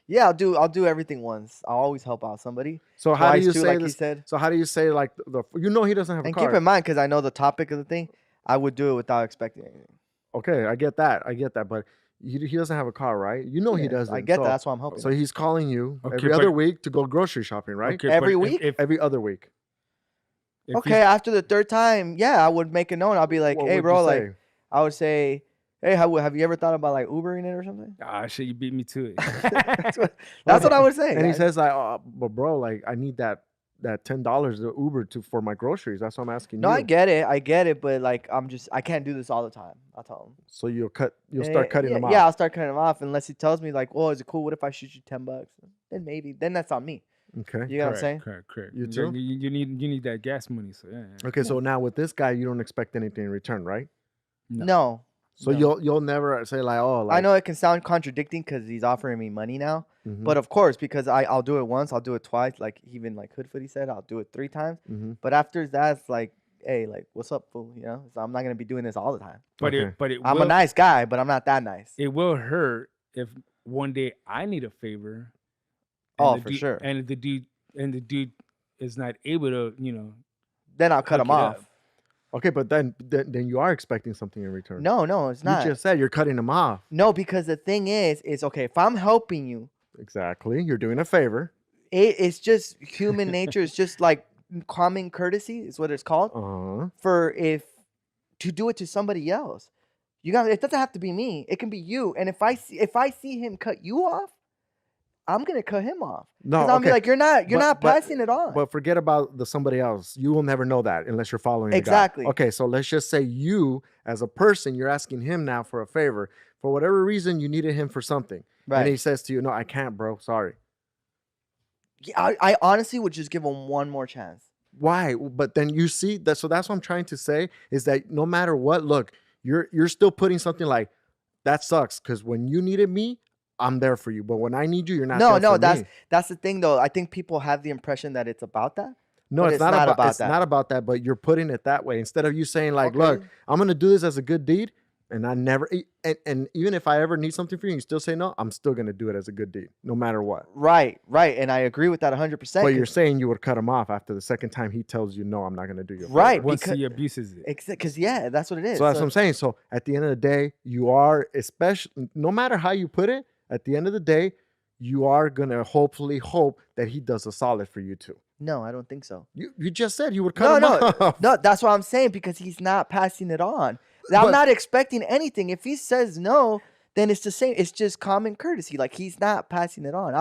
Speaker 2: Yeah, I'll do everything once. I'll always help out somebody.
Speaker 1: So how do
Speaker 2: Twice
Speaker 1: you
Speaker 2: too,
Speaker 1: say
Speaker 2: like he
Speaker 1: this?
Speaker 2: said.
Speaker 1: So how do you say like the he doesn't have a
Speaker 2: And
Speaker 1: car?
Speaker 2: keep in mind, because I know the topic of the thing, I would do it without expecting anything.
Speaker 1: Okay, I get that, but he doesn't have a car, right? He
Speaker 2: Yeah,
Speaker 1: doesn't.
Speaker 2: I get
Speaker 1: so,
Speaker 2: that. That's why I'm helping.
Speaker 1: So he's calling you
Speaker 3: Okay,
Speaker 1: every other
Speaker 3: but-
Speaker 1: week to go grocery shopping, right?
Speaker 3: Okay,
Speaker 2: Every
Speaker 3: but
Speaker 2: week?
Speaker 1: Every other week.
Speaker 3: if
Speaker 2: Okay, after the third time, yeah, I would make a note. I'll be like,
Speaker 1: What
Speaker 2: hey,
Speaker 1: would
Speaker 2: bro,
Speaker 1: you
Speaker 2: like,
Speaker 1: say?
Speaker 2: I would say, hey, have you ever thought about like Ubering it or something?
Speaker 3: shit, you beat me to it.
Speaker 2: That's what I would say.
Speaker 1: And he
Speaker 2: guys.
Speaker 1: says like, oh, but bro, like I need that $10 the Uber for my groceries. That's what I'm asking
Speaker 2: No,
Speaker 1: you.
Speaker 2: I get it, but like I can't do this all the time. I'll tell him.
Speaker 1: So you'll start cutting
Speaker 2: yeah,
Speaker 1: them off.
Speaker 2: Yeah, I'll start cutting them off unless he tells me like, "Oh, is it cool? What if I shoot you $10?" Then maybe. Then that's on me.
Speaker 1: Okay.
Speaker 2: You know what I'm saying?
Speaker 3: Correct.
Speaker 1: You too?
Speaker 3: You need that gas money. So yeah.
Speaker 1: Okay. So now with this guy, you don't expect anything in return, right?
Speaker 2: No.
Speaker 1: So
Speaker 2: No.
Speaker 1: you'll never say like, oh, like,
Speaker 2: I know it can sound contradicting because he's offering me money now,
Speaker 1: Mhm,
Speaker 2: but of course, because I'll do it once, I'll do it twice. Like even like Hoodfoodie said, I'll do it 3 times.
Speaker 1: mhm.
Speaker 2: But after that, it's like, hey, like what's up, fool? You know, so I'm not gonna be doing this all the time.
Speaker 3: But
Speaker 1: Okay.
Speaker 2: I'm a nice guy, but I'm not that nice.
Speaker 3: It will hurt if one day I need a favor.
Speaker 2: Oh,
Speaker 3: the
Speaker 2: for
Speaker 3: dude-
Speaker 2: sure.
Speaker 3: And the dude is not able to,
Speaker 2: Then I'll cut
Speaker 3: hook
Speaker 2: him
Speaker 3: it
Speaker 2: off.
Speaker 3: up.
Speaker 1: Okay, but then you are expecting something in return.
Speaker 2: No, it's not.
Speaker 1: You just said you're cutting them off.
Speaker 2: No, because the thing is okay, if I'm helping you,
Speaker 1: Exactly. You're doing a favor.
Speaker 2: it's just human nature. It's just like common courtesy is what it's called. For to do it to somebody else. It doesn't have to be me. It can be you. And if I see him cut you off, I'm gonna cut him off.
Speaker 1: No,
Speaker 2: because I'm be like, you're not passing it on.
Speaker 1: But forget about the somebody else. You will never know that unless you're following
Speaker 2: exactly.
Speaker 1: The guy. Okay, so let's just say you, as a person, you're asking him now for a favor. For whatever reason, you needed him for something. Right. And he says to you, no, I can't, bro. Sorry.
Speaker 2: Yeah, I honestly would just give him one more chance.
Speaker 1: Why? But then you see that. So that's what I'm trying to say is that no matter what, look, you're still putting something like that sucks because when you needed me, I'm there for you. But when I need you, you're not there for me.
Speaker 2: That's the thing, though. I think people have the impression that it's about that.
Speaker 1: No, it's not about that. It's not about that, but you're putting it that way. Instead of you saying like, look, I'm going to do this as a good deed. And I never, and even if I ever need something for you, you still say no, I'm still going to do it as a good deed, no matter what.
Speaker 2: Right. And I agree with that 100%.
Speaker 1: But you're saying you would cut him off after the second time he tells you, no, I'm not going to do your
Speaker 2: right.
Speaker 3: Once he abuses it.
Speaker 2: Because, that's what it is.
Speaker 1: So that's what I'm saying. So at the end of the day, you are, especially, no matter how you put it, at the end of the day, you are going to hopefully hope that he does a solid for you too.
Speaker 2: No, I don't think so.
Speaker 1: You just said you would cut him off.
Speaker 2: No, that's what I'm saying because he's not passing it on. I'm not expecting anything. If he says no, then it's the same. It's just common courtesy. Like he's not passing it on.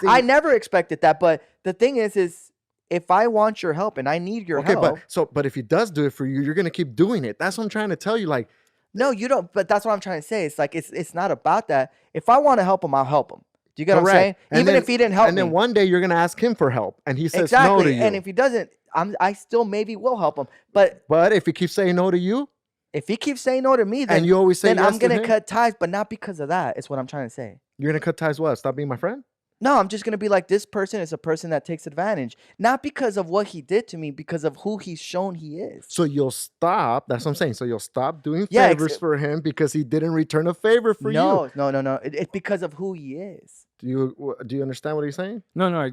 Speaker 2: I never expected that. But the thing is if I want your help and I need your help.
Speaker 1: But if he does do it for you, you're gonna keep doing it. That's what I'm trying to tell you. Like,
Speaker 2: no, you don't. But that's what I'm trying to say. It's like it's not about that. If I want to help him, I'll help him. Do you get what I'm saying? Even if he didn't help me.
Speaker 1: And then one day you're gonna ask him for help, and he says no to you.
Speaker 2: And if he doesn't, I still maybe will help him. But
Speaker 1: if he keeps saying no to you.
Speaker 2: If he keeps saying no to me, then,
Speaker 1: and you always say
Speaker 2: then
Speaker 1: yes
Speaker 2: I'm going to cut ties, but not because of that. It's what I'm trying to say.
Speaker 1: You're going to cut ties what? Stop being my friend?
Speaker 2: No, I'm just going to be like, this person is a person that takes advantage. Not because of what he did to me, because of who he's shown he is.
Speaker 1: So you'll stop. That's what I'm saying. So you'll stop doing favors for him because he didn't return a favor for you.
Speaker 2: No. It's because of who he is.
Speaker 1: Do you understand what he's saying?
Speaker 3: No,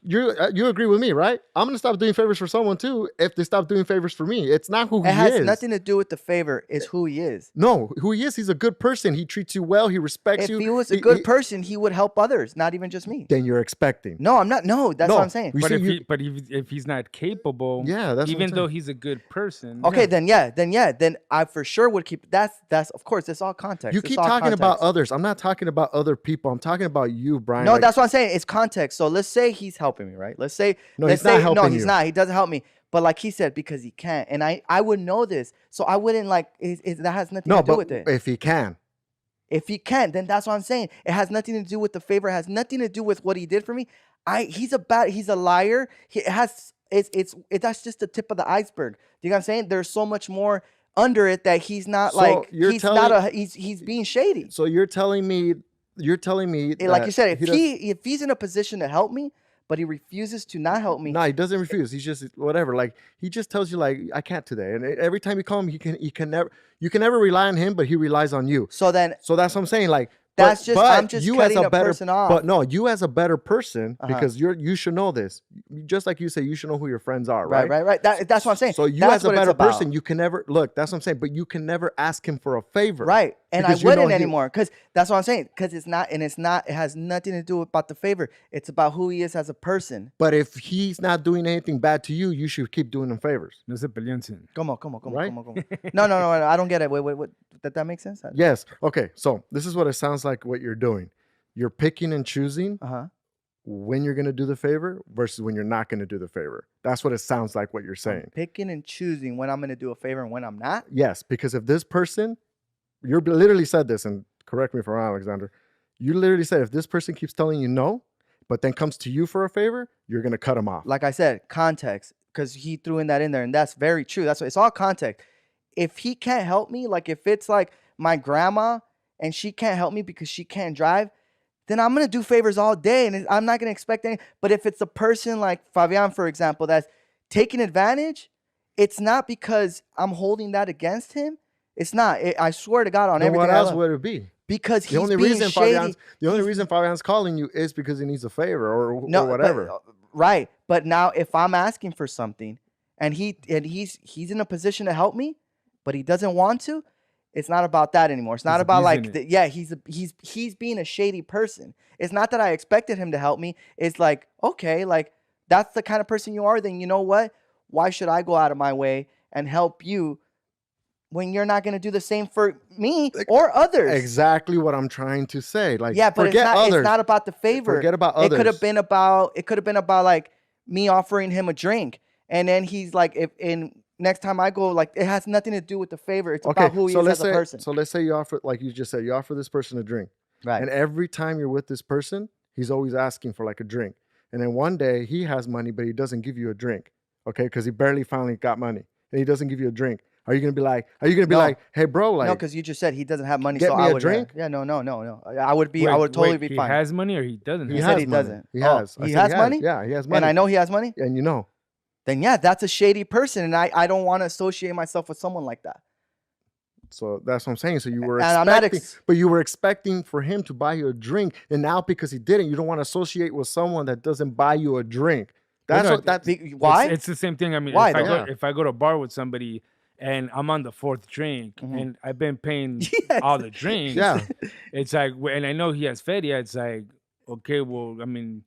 Speaker 1: You agree with me, right? I'm gonna stop doing favors for someone too if they stop doing favors for me. It's not who he is.
Speaker 2: It has nothing to do with the favor. It's who he is.
Speaker 1: No, who he is. He's a good person. He treats you well. He respects you.
Speaker 2: If he was a good person, he would help others, not even just me.
Speaker 1: Then you're expecting.
Speaker 2: No, I'm not. No, that's what I'm saying.
Speaker 3: But if he's not capable,
Speaker 1: that's
Speaker 3: even though he's a good person.
Speaker 2: Okay, then I for sure would keep. That's of course. It's all context.
Speaker 1: You keep talking about others. I'm not talking about other people. I'm talking about you, Brian.
Speaker 2: No, that's what I'm saying. It's context. So let's say he's helping me, right? Let's say
Speaker 1: he's not helping you.
Speaker 2: No, he's not. He doesn't help me. But like he said, because he can't, and I would know this, so I wouldn't like. That has nothing to do with it.
Speaker 1: If he can.
Speaker 2: If he can, then that's what I'm saying. It has nothing to do with the favor. It has nothing to do with what he did for me. He's a liar. That's just the tip of the iceberg. Do you know what I'm saying? There's so much more under it that he's not he's being shady.
Speaker 1: So you're telling me that
Speaker 2: like you said, if he's in a position to help me, but he refuses to not help me.
Speaker 1: No, he doesn't refuse. He's just whatever. Like he just tells you like I can't today. And every time you call him, you can never rely on him, but he relies on you.
Speaker 2: So that's what
Speaker 1: I'm saying. Like
Speaker 2: I'm just you cutting as a person off.
Speaker 1: But no, you as a better person, because you should know this. Just like you say, you should know who your friends are, right?
Speaker 2: Right. That's what I'm saying.
Speaker 1: So you as a better person, you can never look. That's what I'm saying. But you can never ask him for a favor,
Speaker 2: right? And I wouldn't anymore because that's what I'm saying. Because it's not. It has nothing to do about the favor. It's about who he is as a person.
Speaker 1: But if he's not doing anything bad to you, you should keep doing him favors.
Speaker 3: No se peleen.
Speaker 2: Come on. No. I don't get it. Wait. That makes sense?
Speaker 1: Yes. Okay. So this is what it sounds like. What you're doing, you're picking and choosing when you're going to do the favor versus when you're not going to do the favor. That's what it sounds like. What you're saying.
Speaker 2: Picking and choosing when I'm going to do a favor and when I'm not.
Speaker 1: Yes, because if this person, you literally said this, and correct me if I'm wrong, Alexander. You literally said if this person keeps telling you no, but then comes to you for a favor, you're going to cut him off.
Speaker 2: Like I said, context, because he threw in that in there, and that's very true. That's what it's all context. If he can't help me, like if it's like my grandma and she can't help me because she can't drive, then I'm going to do favors all day and I'm not going to expect any. But if it's a person like Fabian, for example, that's taking advantage, it's not because I'm holding that against him. It's not. I swear to God on everything.
Speaker 1: What else would it be?
Speaker 2: Because he's being shady.
Speaker 1: The only reason Fabian's calling you is because he needs a favor or whatever.
Speaker 2: Right. But now if I'm asking for something and he's in a position to help me, but he doesn't want to, it's not about that anymore. It's not about like, he's being a shady person. It's not that I expected him to help me. It's like, okay, like that's the kind of person you are. Then you know what? Why should I go out of my way and help you when you're not going to do the same for me or others?
Speaker 1: Exactly what I'm trying to say. Like,
Speaker 2: yeah, but it's not about the favor.
Speaker 1: Forget about others.
Speaker 2: It could have been about like me offering him a drink, and then he's like, next time I go, like, it has nothing to do with the favor. It's about who he is as a person.
Speaker 1: So let's say you offer, like you just said, you offer this person a drink.
Speaker 2: Right.
Speaker 1: And every time you're with this person, he's always asking for like a drink. And then one day he has money, but he doesn't give you a drink. Okay. Because he barely finally got money and he doesn't give you a drink. Are you going to be like, hey, bro, like.
Speaker 2: No, because you just said he doesn't have money.
Speaker 1: Get
Speaker 2: so
Speaker 1: me
Speaker 2: I
Speaker 1: a
Speaker 2: would,
Speaker 1: drink?
Speaker 2: Yeah, no. I would totally be fine.
Speaker 3: He has money or he doesn't?
Speaker 2: He said he doesn't.
Speaker 1: He has.
Speaker 2: He has money?
Speaker 1: Yeah, he has money.
Speaker 2: And I know he has money?
Speaker 1: And you know.
Speaker 2: Then yeah, that's a shady person, and I don't want to associate myself with someone like that.
Speaker 1: So that's what I'm saying. So you were
Speaker 2: but
Speaker 1: you were expecting for him to buy you a drink, and now because he didn't, you don't want to associate with someone that doesn't buy you a drink.
Speaker 2: Why?
Speaker 3: It's the same thing. I mean,
Speaker 2: why?
Speaker 3: If I go to a bar with somebody and I'm on the 4th drink and I've been paying all the drinks, it's like, and I know he has feria, it's like, okay, well, I mean.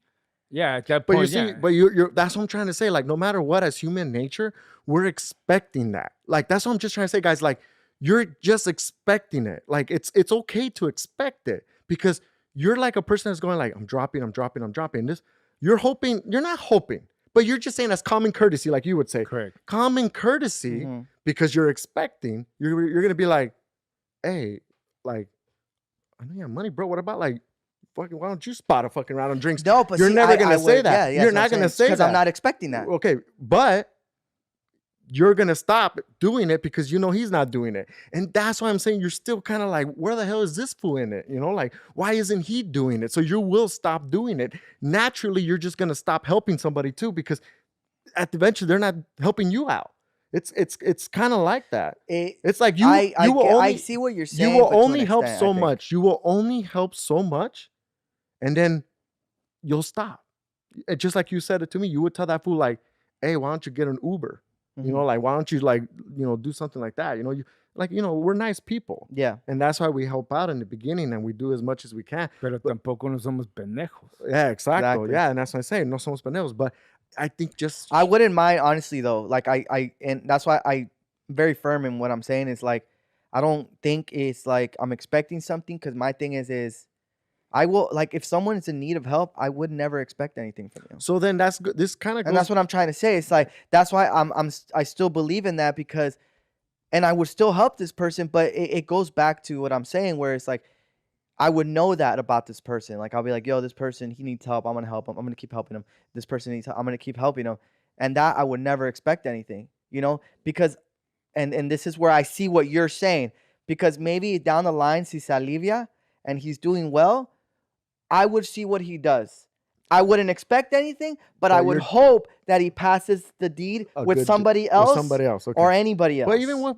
Speaker 3: Yeah, at that point.
Speaker 1: But you see, that's what I'm trying to say. Like, no matter what, as human nature, we're expecting that. Like, that's what I'm just trying to say, guys. Like, you're just expecting it. Like, it's okay to expect it because you're like a person that's going like, I'm dropping. This, you're not hoping, but you're just saying that's common courtesy, like you would say.
Speaker 3: Correct.
Speaker 1: Common courtesy because you're expecting. You're gonna be like, hey, like, I know you have money, bro. What about like? Fucking, why don't you spot a fucking round of drinks?
Speaker 2: No, but
Speaker 1: you're never gonna say that.
Speaker 2: Yeah,
Speaker 1: you're not gonna say that
Speaker 2: because I'm not expecting that.
Speaker 1: Okay, but you're gonna stop doing it because you know he's not doing it, and that's why I'm saying you're still kind of like, where the hell is this fool in it? You know, like why isn't he doing it? So you will stop doing it. Naturally, you're just gonna stop helping somebody too because eventually they're not helping you out. It's kind of like that. It's like
Speaker 2: I see what you're saying.
Speaker 1: You will only help so much. You will only help so much. And then you'll stop. Just like you said it to me, you would tell that fool like, hey, why don't you get an Uber? You know, like, why don't you like, do something like that? You know, we're nice people.
Speaker 2: Yeah.
Speaker 1: And that's why we help out in the beginning and we do as much as we can.
Speaker 3: Pero tampoco no somos pendejos.
Speaker 1: Yeah, exactly. Yeah, and that's what I say. No somos pendejos. But I think
Speaker 2: I wouldn't mind, honestly, though. Like, and that's why I'm very firm in what I'm saying. Is like, I don't think it's like I'm expecting something because my thing is I will, like, if someone is in need of help, I would never expect anything from you.
Speaker 1: So then that's good. This kind of goes.
Speaker 2: And that's what I'm trying to say. It's like, that's why I still believe in that because, and I would still help this person, but it goes back to what I'm saying where it's like, I would know that about this person. Like, I'll be like, yo, this person, he needs help. I'm going to help him. I'm going to keep helping him. This person needs help. I'm going to keep helping him. And that I would never expect anything, because, and this is where I see what you're saying, because maybe down the line, si se alivia and he's doing well, I would see what he does. I wouldn't expect anything, but I would hope that he passes the deed with somebody else,
Speaker 1: okay.
Speaker 2: or anybody else.
Speaker 1: But even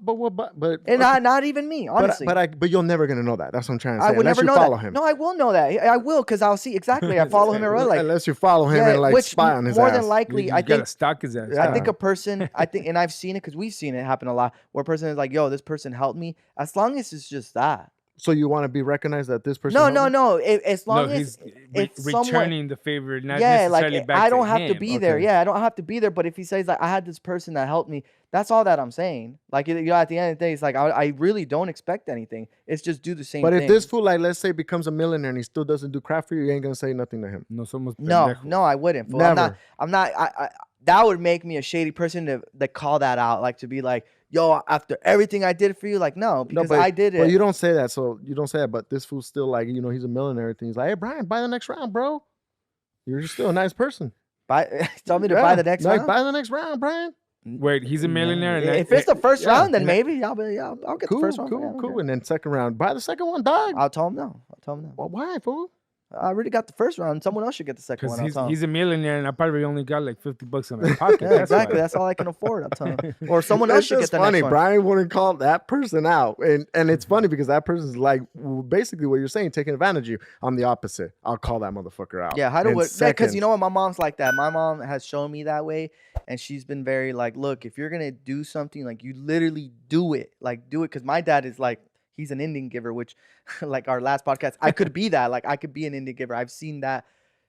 Speaker 1: but
Speaker 2: and not even me, honestly.
Speaker 1: But you're never gonna know that. That's what I'm trying to say.
Speaker 2: I would never know
Speaker 1: follow
Speaker 2: that.
Speaker 1: him.
Speaker 2: No, I will know that. I will because I'll see exactly. I follow him in real life.
Speaker 1: Unless you follow him and like spy on his
Speaker 2: more
Speaker 1: ass.
Speaker 2: than likely, I think
Speaker 3: gotta stalk his ass.
Speaker 2: I think a person. And I've seen it because we've seen it happen a lot. Where a person is like, "Yo, this person helped me." As long as it's just that.
Speaker 1: So you want to be recognized that this person?
Speaker 2: No. As long as it's
Speaker 3: returning the favor, not
Speaker 2: necessarily
Speaker 3: back
Speaker 2: I don't
Speaker 3: to
Speaker 2: have
Speaker 3: him.
Speaker 2: to be there. Yeah, I don't have to be there. But if he says like I had this person that helped me, that's all that I'm saying. Like at the end of the day, it's like I really don't expect anything. It's just do the same.
Speaker 1: But
Speaker 2: thing.
Speaker 1: if this fool, like, let's say, becomes a millionaire and he still doesn't do crap for you, you ain't gonna say nothing to him.
Speaker 3: No somos
Speaker 2: pendejos. No, I wouldn't. Fool.
Speaker 1: Never.
Speaker 2: I'm not. That would make me a shady person to call that out. Like to be like, yo, after everything I did for you, like, no, because I did it.
Speaker 1: Well, you don't say that, so you don't say that, but this fool's still like, he's a millionaire and he's like, hey, Brian, buy the next round, bro. You're still a nice person.
Speaker 2: Tell me to buy the next round?
Speaker 1: Buy the next round, Brian.
Speaker 3: Wait, he's a millionaire?
Speaker 2: If it's the first round, then maybe I'll get the first round.
Speaker 1: Cool. And then second round, buy the second one, dog.
Speaker 2: I'll tell him no.
Speaker 1: Well, why, fool?
Speaker 2: I already got the first round. Someone else should get the second
Speaker 3: Because
Speaker 2: one. I'll tell him.
Speaker 3: he's a millionaire, and I probably only got like $50 in my pocket.
Speaker 2: Yeah,
Speaker 3: That's
Speaker 2: exactly.
Speaker 3: why.
Speaker 2: That's all I can afford. I'll tell him. Or someone else
Speaker 1: It's
Speaker 2: should get
Speaker 1: just
Speaker 2: the
Speaker 1: funny.
Speaker 2: next one.
Speaker 1: Brian wouldn't call that person out, and it's funny because that person's like basically what you're saying, taking advantage of you. I'm the opposite. I'll call that motherfucker out.
Speaker 2: Yeah, how do
Speaker 1: in
Speaker 2: it? Because
Speaker 1: seconds.
Speaker 2: you know what, my mom's like that. My mom has shown me that way, and she's been very like, look, if you're gonna do something, like you literally do it, like do it. Because my dad is like, he's an Indian giver, which, like our last podcast, I could be that. Like I could be an Indian giver. I've seen that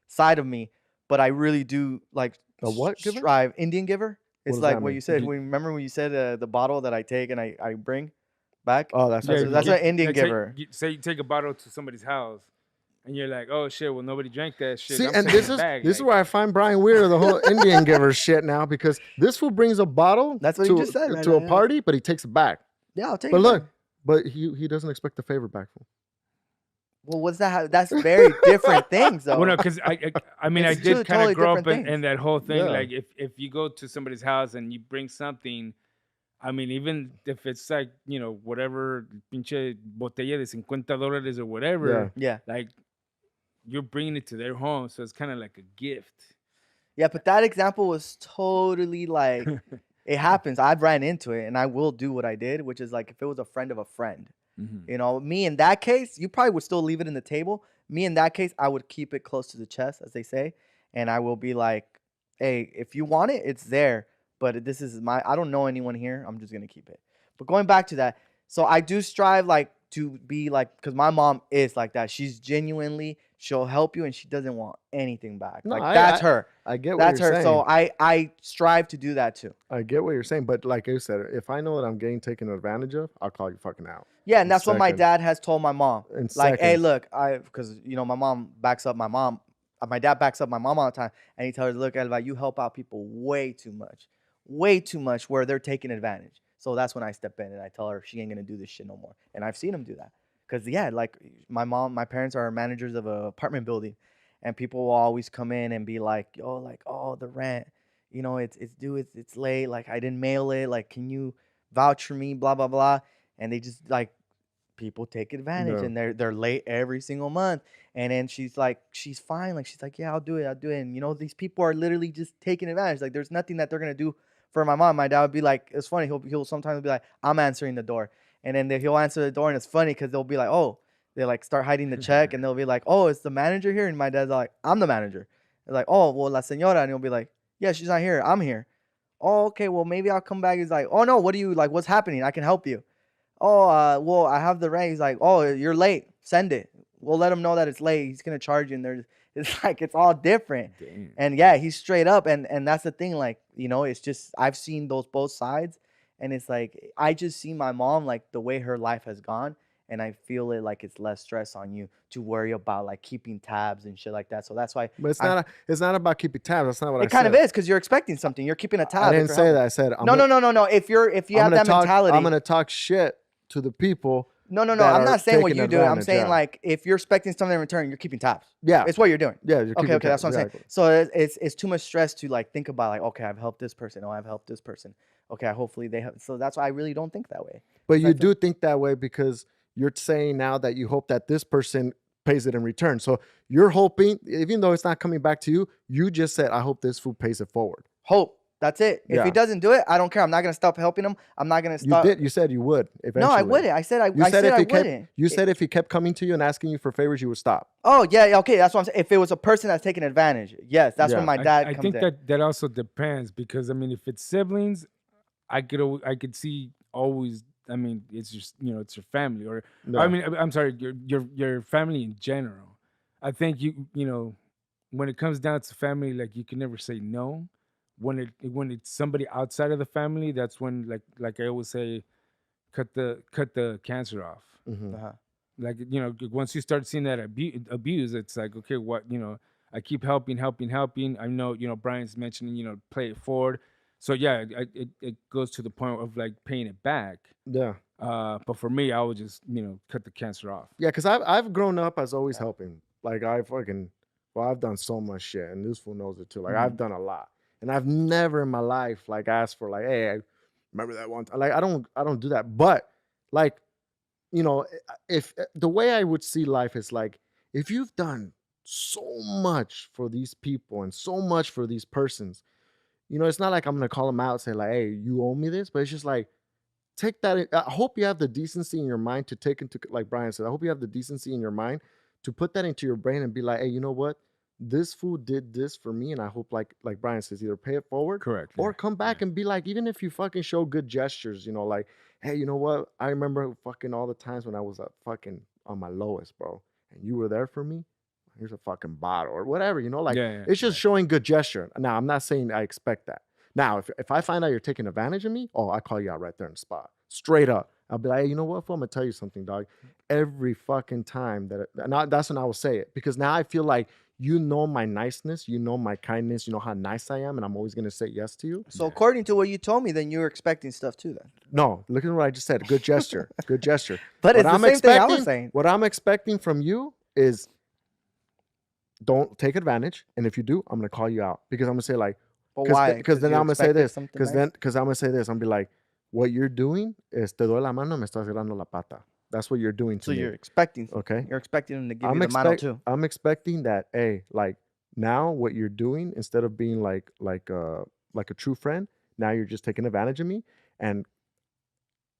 Speaker 2: side of me, but I really do like
Speaker 1: A what giver?
Speaker 2: strive. Indian giver. It's
Speaker 1: does
Speaker 2: like
Speaker 1: that
Speaker 2: what
Speaker 1: mean?
Speaker 2: you said. Remember when you said the bottle that I take and I bring back?
Speaker 1: Oh, that's
Speaker 2: So that's
Speaker 3: you-
Speaker 2: an Indian
Speaker 3: like,
Speaker 2: giver.
Speaker 3: Say you take a bottle to somebody's house, and you're like, "Oh shit! Well, nobody drank that shit."
Speaker 1: See,
Speaker 3: I'm
Speaker 1: and
Speaker 3: taking
Speaker 1: this
Speaker 3: it
Speaker 1: is
Speaker 3: back.
Speaker 1: this is
Speaker 3: Like,
Speaker 1: where I find Brian weird, the whole Indian giver shit now, because this fool brings a bottle
Speaker 2: That's what
Speaker 1: to,
Speaker 2: you just said right
Speaker 1: to
Speaker 2: now,
Speaker 1: a
Speaker 2: yeah.
Speaker 1: party, but he takes it back.
Speaker 2: Yeah, I'll take
Speaker 1: But
Speaker 2: it.
Speaker 1: look,
Speaker 2: back.
Speaker 1: but he doesn't expect the favor back. Fool.
Speaker 2: Well, what's that? That's very different things, though.
Speaker 3: well, no, because I mean, I
Speaker 2: It's
Speaker 3: did
Speaker 2: two
Speaker 3: kind
Speaker 2: totally
Speaker 3: of grow up
Speaker 2: different
Speaker 3: in
Speaker 2: things.
Speaker 3: that whole thing.
Speaker 1: Yeah.
Speaker 3: Like, if you go to somebody's house and you bring something, I mean, even if it's like, whatever, pinche botella de $50 or whatever,
Speaker 2: Yeah.
Speaker 3: like, you're bringing it to their home, so it's kind of like a gift.
Speaker 2: Yeah, but that example was totally like, it happens. I've ran into it, and I will do what I did, which is like if it was a friend of a friend.
Speaker 3: Mm-hmm.
Speaker 2: Me in that case, you probably would still leave it in the table. Me in that case, I would keep it close to the chest, as they say, and I will be like, hey, if you want it, it's there. But this is I don't know anyone here. I'm just gonna keep it. But going back to that, so I do strive like to be like, because my mom is like that. She's genuinely, she'll help you, and she doesn't want anything back.
Speaker 1: No,
Speaker 2: Like that's her.
Speaker 1: I get what
Speaker 2: That's
Speaker 1: you're
Speaker 2: her.
Speaker 1: saying.
Speaker 2: So I strive to do that too.
Speaker 1: I get what you're saying, but like I said, if I know that I'm getting taken advantage of, I'll call you fucking out.
Speaker 2: Yeah, and that's what my
Speaker 1: Second.
Speaker 2: dad has told my mom.
Speaker 1: In
Speaker 2: Like, hey,
Speaker 1: seconds.
Speaker 2: look, because my mom backs up my mom. My dad backs up my mom all the time, and he tells her, look, Elva, you help out people way too much, where they're taking advantage. So that's when I step in and I tell her she ain't gonna do this shit no more. And I've seen him do that, because yeah, like my parents are managers of an apartment building, and people will always come in and be like, yo, like, oh, the rent, it's due, it's late, like I didn't mail it, like can you vouch for me, blah blah blah, and they just like. People take advantage,
Speaker 1: Yeah.
Speaker 2: and they're late every single month. And then she's like, she's fine. Like she's like, yeah, I'll do it. And these people are literally just taking advantage. Like there's nothing that they're gonna do for my mom. My dad would be like, it's funny. He'll sometimes be like, I'm answering the door, and then he'll answer the door, and it's funny because they'll be like, oh, they like start hiding the check, and they'll be like, oh, it's the manager here, and my dad's like, I'm the manager. They're like, oh, well, la señora, and he'll be like, yeah, she's not here. I'm here. Oh, okay. Well, maybe I'll come back. He's like, oh no, what do you like? What's happening? I can help you. Oh, well, I have the rent. He's like, oh, you're late. Send it. We'll let him know that it's late. He's gonna charge you. And it's like it's all different.
Speaker 3: Damn.
Speaker 2: And yeah, he's straight up. And that's the thing. Like it's just I've seen those both sides, and it's like I just see my mom like the way her life has gone, and I feel it like it's less stress on you to worry about like keeping tabs and shit like that. So that's why.
Speaker 1: But it's not about keeping tabs. That's not what I
Speaker 2: It
Speaker 1: said.
Speaker 2: kind of is because you're expecting something. You're keeping a tab.
Speaker 1: I didn't say that. I said
Speaker 2: No. If you have that mentality,
Speaker 1: I'm gonna talk shit to the people.
Speaker 2: No.
Speaker 1: that
Speaker 2: I'm
Speaker 1: are
Speaker 2: not saying what
Speaker 1: taking
Speaker 2: you do. I'm
Speaker 1: advantage,
Speaker 2: saying
Speaker 1: yeah.
Speaker 2: like if you're expecting something in return, you're keeping tabs.
Speaker 1: Yeah.
Speaker 2: It's what you're doing.
Speaker 1: Yeah. You're keeping
Speaker 2: Okay. That's what I'm saying.
Speaker 1: exactly.
Speaker 2: So it's too much stress to like think about like, okay, I've helped this person. Oh, I've helped this person. Okay, hopefully they have. So that's why I really don't think that way.
Speaker 1: But you do think that way because you're saying now that you hope that this person pays it in return. So you're hoping, even though it's not coming back to you, you just said, I hope this food pays it forward.
Speaker 2: Hope. That's it. If
Speaker 1: Yeah.
Speaker 2: he doesn't do it, I don't care. I'm not gonna stop helping him. I'm not gonna
Speaker 1: You
Speaker 2: stop.
Speaker 1: did. You said you would eventually.
Speaker 2: No, I wouldn't. I said I wouldn't.
Speaker 1: You said if he kept coming to you and asking you for favors, you would stop.
Speaker 2: Oh yeah, okay. That's what I'm saying. If it was a person that's taking advantage, yes, that's when
Speaker 1: Yeah.
Speaker 2: my dad
Speaker 3: I
Speaker 2: comes
Speaker 3: think
Speaker 2: in.
Speaker 3: that also depends because I mean, if it's siblings, I could see always. I mean, it's just it's your family, or
Speaker 1: No.
Speaker 3: I mean, I'm sorry, your family in general. I think when it comes down to family, like you can never say no. When it's somebody outside of the family, that's when like I always say, cut the cancer off.
Speaker 1: Mhm.
Speaker 2: Uh-huh.
Speaker 3: Like once you start seeing that abuse, it's like okay, what I keep helping. I know Brian's mentioning play it forward. So yeah, it goes to the point of like paying it back.
Speaker 1: Yeah.
Speaker 3: But for me, I would just cut the cancer off.
Speaker 1: Yeah, because I've grown up as always helping. Like I've done so much shit, and this fool knows it too. Like I've done a lot, and I've never in my life like asked for like, hey, I remember that one time. Like I don't do that. But like, if the way I would see life is like, if you've done so much for these people and so much for these persons. It's not like I'm gonna call them out and say like, "Hey, you owe me this," but it's just like, take that. I hope you have the decency in your mind to take into, like Brian said, I hope you have the decency in your mind to put that into your brain and be like, hey, you know what? This fool did this for me, and I hope, like Brian says, either pay it forward,
Speaker 3: Correct.
Speaker 1: or
Speaker 3: Yeah.
Speaker 1: come back and be like, even if you fucking show good gestures, like, hey, you know what? I remember fucking all the times when I was fucking on my lowest, bro, and you were there for me. Here's a fucking bottle or whatever, like,
Speaker 3: Yeah.
Speaker 1: it's just showing good gesture. Now, I'm not saying I expect that. Now, if I find out you're taking advantage of me, I call you out right there on the spot. Straight up. I'll be like, hey, you know what? Fool, I'm going to tell you something, dog. Every fucking time that's when I will say it. Because now I feel like you know my niceness, you know my kindness, you know how nice I am, and I'm always going to say yes to you.
Speaker 2: So according to what you told me, then you were expecting stuff too then.
Speaker 1: No, look at what I just said. Good gesture. Good gesture.
Speaker 2: But it's the same thing I was saying.
Speaker 1: What I'm expecting from you is don't take advantage. And if you do, I'm going to call you out. Because I'm going to say like,
Speaker 2: but why?
Speaker 1: Because then
Speaker 2: you
Speaker 1: I'm gonna say
Speaker 2: expected
Speaker 1: this.
Speaker 2: something
Speaker 1: Because
Speaker 2: nice?
Speaker 1: I'm gonna say this. I'm gonna be like, what you're doing is te doy la mano, me estás agarrando la pata. That's what you're doing to
Speaker 2: So
Speaker 1: me.
Speaker 2: you're expecting something.
Speaker 1: Okay.
Speaker 2: You're expecting them to give you the mano too.
Speaker 1: I'm expecting that. Hey, like now, what you're doing, instead of being like a true friend, now you're just taking advantage of me, and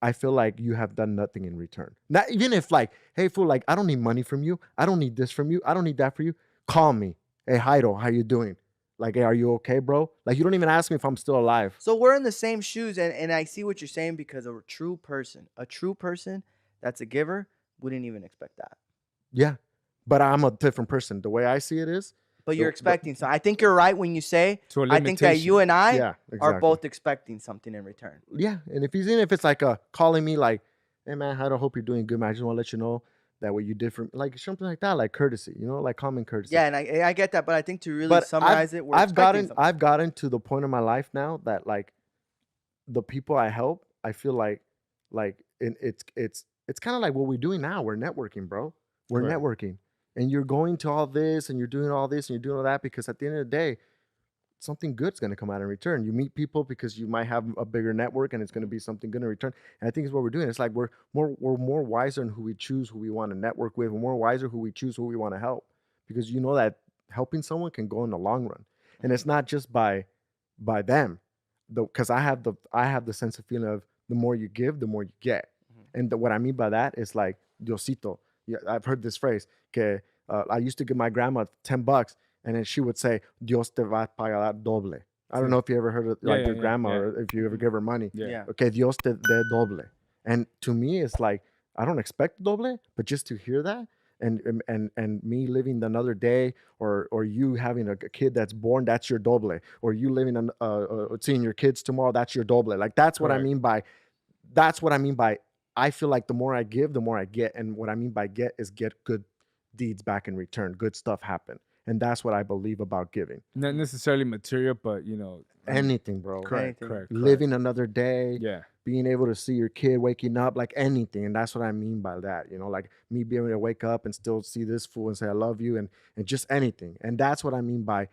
Speaker 1: I feel like you have done nothing in return. Not even if like, hey fool, like I don't need money from you. I don't need this from you. I don't need that for you. Call me. Hey Jairo, how you doing? Like, hey, are you okay, bro? Like, you don't even ask me if I'm still alive.
Speaker 2: So we're in the same shoes, and I see what you're saying, because a true person that's a giver wouldn't even expect that.
Speaker 1: Yeah, but I'm a different person. The way I see it is.
Speaker 2: But you're expecting. So I think you're right when you say,
Speaker 3: To a
Speaker 2: I think that you and I
Speaker 1: Yeah,
Speaker 2: are
Speaker 1: exactly.
Speaker 2: both expecting something in return.
Speaker 1: Yeah, and even if it's like calling me like, hey man, I hope you're doing good, man. I just want to let you know that what you did for, like something like that, like courtesy, like common courtesy.
Speaker 2: Yeah, and I get that, but I think to really summarize it,
Speaker 1: I've gotten to the point in my life now that like the people I help, I feel like it's kind of like what we're doing now. We're networking, bro. We're
Speaker 3: Correct.
Speaker 1: networking, and you're going to all this, and you're doing all this, and you're doing all that because at the end of the day, something good's going to come out in return. You meet people because you might have a bigger network, and it's going to be something good in return. And I think it's what we're doing. It's like we're more wiser in who we choose, who we want to network with. We're more wiser who we choose, who we want to help, because you know that helping someone can go in the long run, and it's not just by them, though, because I have the sense of feeling of the more you give, the more you get, and what I mean by that is like Diosito. Yeah, I've heard this phrase. Que I used to give my grandma $10. And then she would say, Dios te va a pagar doble. I don't know if you ever heard of like your grandma or if you ever give her money.
Speaker 2: Yeah.
Speaker 1: Okay, Dios te de doble. And to me, it's like, I don't expect doble, but just to hear that and me living another day, or you having a kid that's born, that's your doble. Or you living seeing your kids tomorrow, that's your doble. Like that's what I mean by, I feel like the more I give, the more I get. And what I mean by get is get good deeds back in return. Good stuff happen. And that's what I believe about giving.
Speaker 3: Not necessarily material, but
Speaker 1: anything, bro.
Speaker 3: Correct.
Speaker 1: Living another day.
Speaker 3: Yeah.
Speaker 1: Being able to see your kid waking up, like anything. And that's what I mean by that. Like me being able to wake up and still see this fool and say, I love you, and just anything. And that's what I mean by,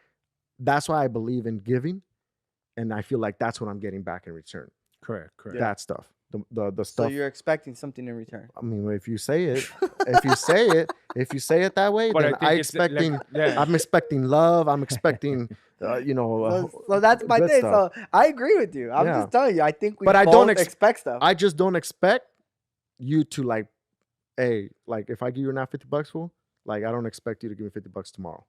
Speaker 1: that's why I believe in giving. And I feel like that's what I'm getting back in return.
Speaker 3: Correct.
Speaker 1: That stuff. The stuff.
Speaker 2: So you're expecting something in return.
Speaker 1: I mean, if you say it, if you say it that way,
Speaker 3: But
Speaker 1: then I'm expecting love. I'm expecting,
Speaker 2: so that's my thing.
Speaker 1: Stuff.
Speaker 2: So I agree with you. I'm just telling you. I think we expect stuff.
Speaker 1: I just don't expect you to like, hey, like if I give you now $50, fool, like I don't expect you to give me $50 tomorrow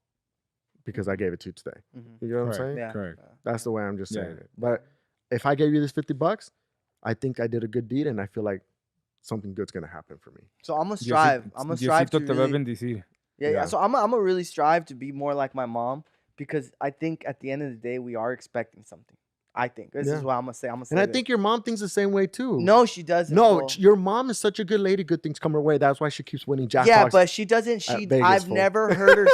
Speaker 1: because I gave it to you today.
Speaker 2: Mm-hmm.
Speaker 1: You know what I'm saying?
Speaker 2: Yeah.
Speaker 3: Correct.
Speaker 1: That's the way I'm just saying it. But if I gave you this $50, I think I did a good deed, and I feel like something good's gonna happen for me.
Speaker 2: So I'm gonna strive. I'm gonna strive to really, yeah. So I'm gonna really strive to be more like my mom, because I think at the end of the day we are expecting something. I think this is what I'm gonna say.
Speaker 1: And I think your mom thinks the same way too.
Speaker 2: No, she doesn't.
Speaker 1: No, your mom is such a good lady. Good things come her way. That's why she keeps winning jackpots.
Speaker 2: Yeah, but she doesn't. I've never heard her.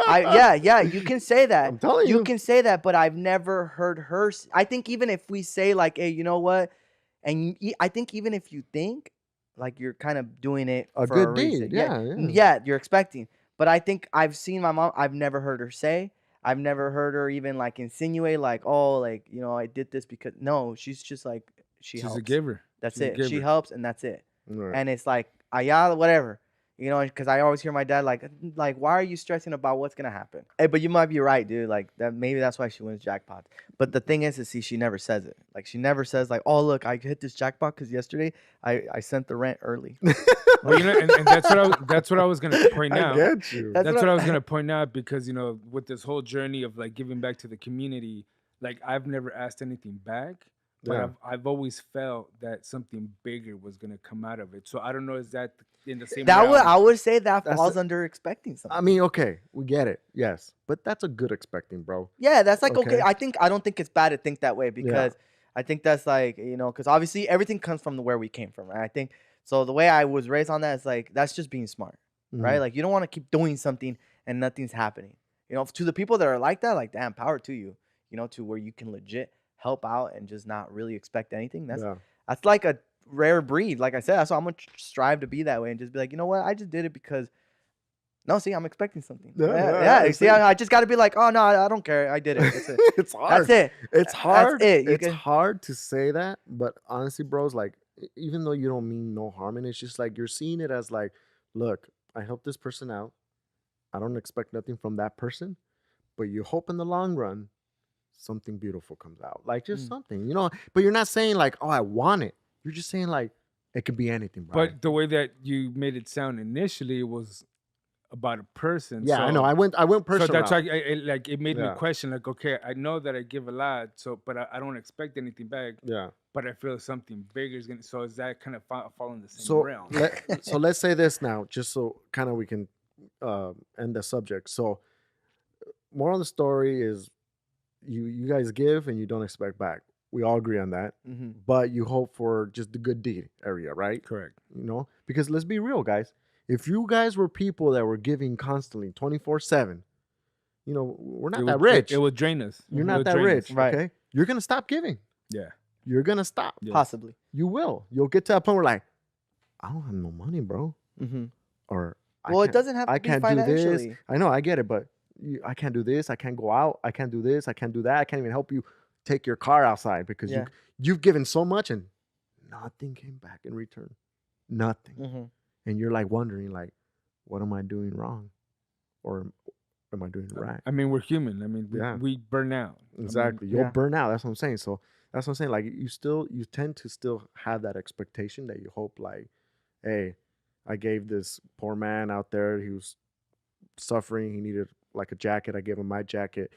Speaker 2: Yeah. You can say that.
Speaker 1: I'm telling you.
Speaker 2: You can say that, but I've never heard her. I think even if we say like, hey, you know what? And I think even if you think like you're kind of doing it for a good deed, yeah, you're expecting. But I think I've seen my mom. I've never heard her say. I've never heard her even like insinuate like, oh, like I did this because no. She's just like she's
Speaker 3: a giver.
Speaker 2: That's
Speaker 3: she's
Speaker 2: it. She helps and that's it.
Speaker 1: Right.
Speaker 2: And it's like ayala, whatever. You know, because I always hear my dad like, why are you stressing about what's gonna happen? Hey, but you might be right, dude. Like that, maybe that's why she wins jackpots. But the thing is, see, she never says it. Like she never says like, oh look, I hit this jackpot because yesterday I sent the rent early.
Speaker 3: Well, you know, and that's what I was gonna point out.
Speaker 1: I get you.
Speaker 3: That's what I was gonna point out because, you know, with this whole journey of like giving back to the community, like I've never asked anything back, but
Speaker 1: Yeah.
Speaker 3: I've always felt that something bigger was gonna come out of it. So I don't know, is that in the same
Speaker 2: That would
Speaker 3: realm?
Speaker 2: I would say that
Speaker 1: That's
Speaker 2: falls
Speaker 1: the-
Speaker 2: under expecting something.
Speaker 1: I mean, okay, we get it. Yes, but that's a good expecting, bro.
Speaker 2: Yeah, that's like okay.
Speaker 1: Okay.
Speaker 2: I don't think it's bad to think that way because I think that's like, you know, because obviously everything comes from where we came from, right? I think so. The way I was raised on that is like that's just being smart, right?
Speaker 1: Mhm.
Speaker 2: Like you don't want to keep doing something and nothing's happening. You know, to the people that are like that, like damn, power to you. You know, to where you can legit help out and just not really expect anything.
Speaker 1: Yeah.
Speaker 2: That's like a rare breed. Like I said, that's why I'm gonna strive to be that way and just be like, you know what, I just did it because. No, see, I'm expecting something. Yeah. See, I just got to be like, oh no, I don't care. I did it. That's it.
Speaker 1: It's hard.
Speaker 2: That's it.
Speaker 1: It's hard.
Speaker 2: That's it.
Speaker 1: It's hard to say that, but honestly, bros, like even though you don't mean no harm in it, it's just like you're seeing it as like, look, I helped this person out. I don't expect nothing from that person, but you hope in the long run something beautiful comes out. Like just something, you know. But you're not saying like, oh, I want it. You're just saying like it could be anything, bro.
Speaker 3: But the way that you made it sound initially was about a person.
Speaker 1: Yeah,
Speaker 3: so,
Speaker 1: I know. I went personal.
Speaker 3: So that's
Speaker 1: route.
Speaker 3: like it made me
Speaker 1: Yeah.
Speaker 3: question. Like, okay, I know that I give a lot, so but I don't expect anything back.
Speaker 1: Yeah.
Speaker 3: But I feel something bigger is gonna. So is that kind of fall in the same
Speaker 1: So
Speaker 3: realm?
Speaker 1: so let's say this now, just so kind of we can end the subject. So moral of the story is you guys give and you don't expect back. We all agree on that.
Speaker 2: Mm-hmm.
Speaker 1: But you hope for just the good deed area, right?
Speaker 3: Correct.
Speaker 1: You know, because let's be real, guys. If you guys were people that were giving constantly 24/7, you know, we're not that rich.
Speaker 3: It would drain us.
Speaker 1: You're
Speaker 3: It
Speaker 1: not
Speaker 3: would
Speaker 1: that
Speaker 3: drain us.
Speaker 1: rich,
Speaker 2: Right.
Speaker 1: okay? You're gonna stop giving.
Speaker 3: Yeah.
Speaker 1: You're gonna stop.
Speaker 3: Yes.
Speaker 2: Possibly.
Speaker 1: You will. You'll get to that point where like, I don't have no money, bro.
Speaker 2: Mm-hmm.
Speaker 1: Or
Speaker 2: Well, it doesn't have to
Speaker 1: I
Speaker 2: be
Speaker 1: can't do
Speaker 2: financially.
Speaker 1: this. I know, I get it, but I can't do this. I can't go out. I can't do this. I can't do that. I can't even help you take your car outside because
Speaker 2: Yeah.
Speaker 1: you've given so much and nothing came back in return. Nothing.
Speaker 2: Mm-hmm.
Speaker 1: And you're like wondering, like, what am I doing wrong, or am I doing right?
Speaker 3: I mean, we're human. I mean, we burn out.
Speaker 1: Exactly.
Speaker 3: I mean,
Speaker 1: You'll
Speaker 2: yeah.
Speaker 1: burn out. That's what I'm saying. So that's what I'm saying. Like you tend to still have that expectation that you hope like, hey, I gave this poor man out there, he was suffering. He needed like a jacket. I gave him my jacket.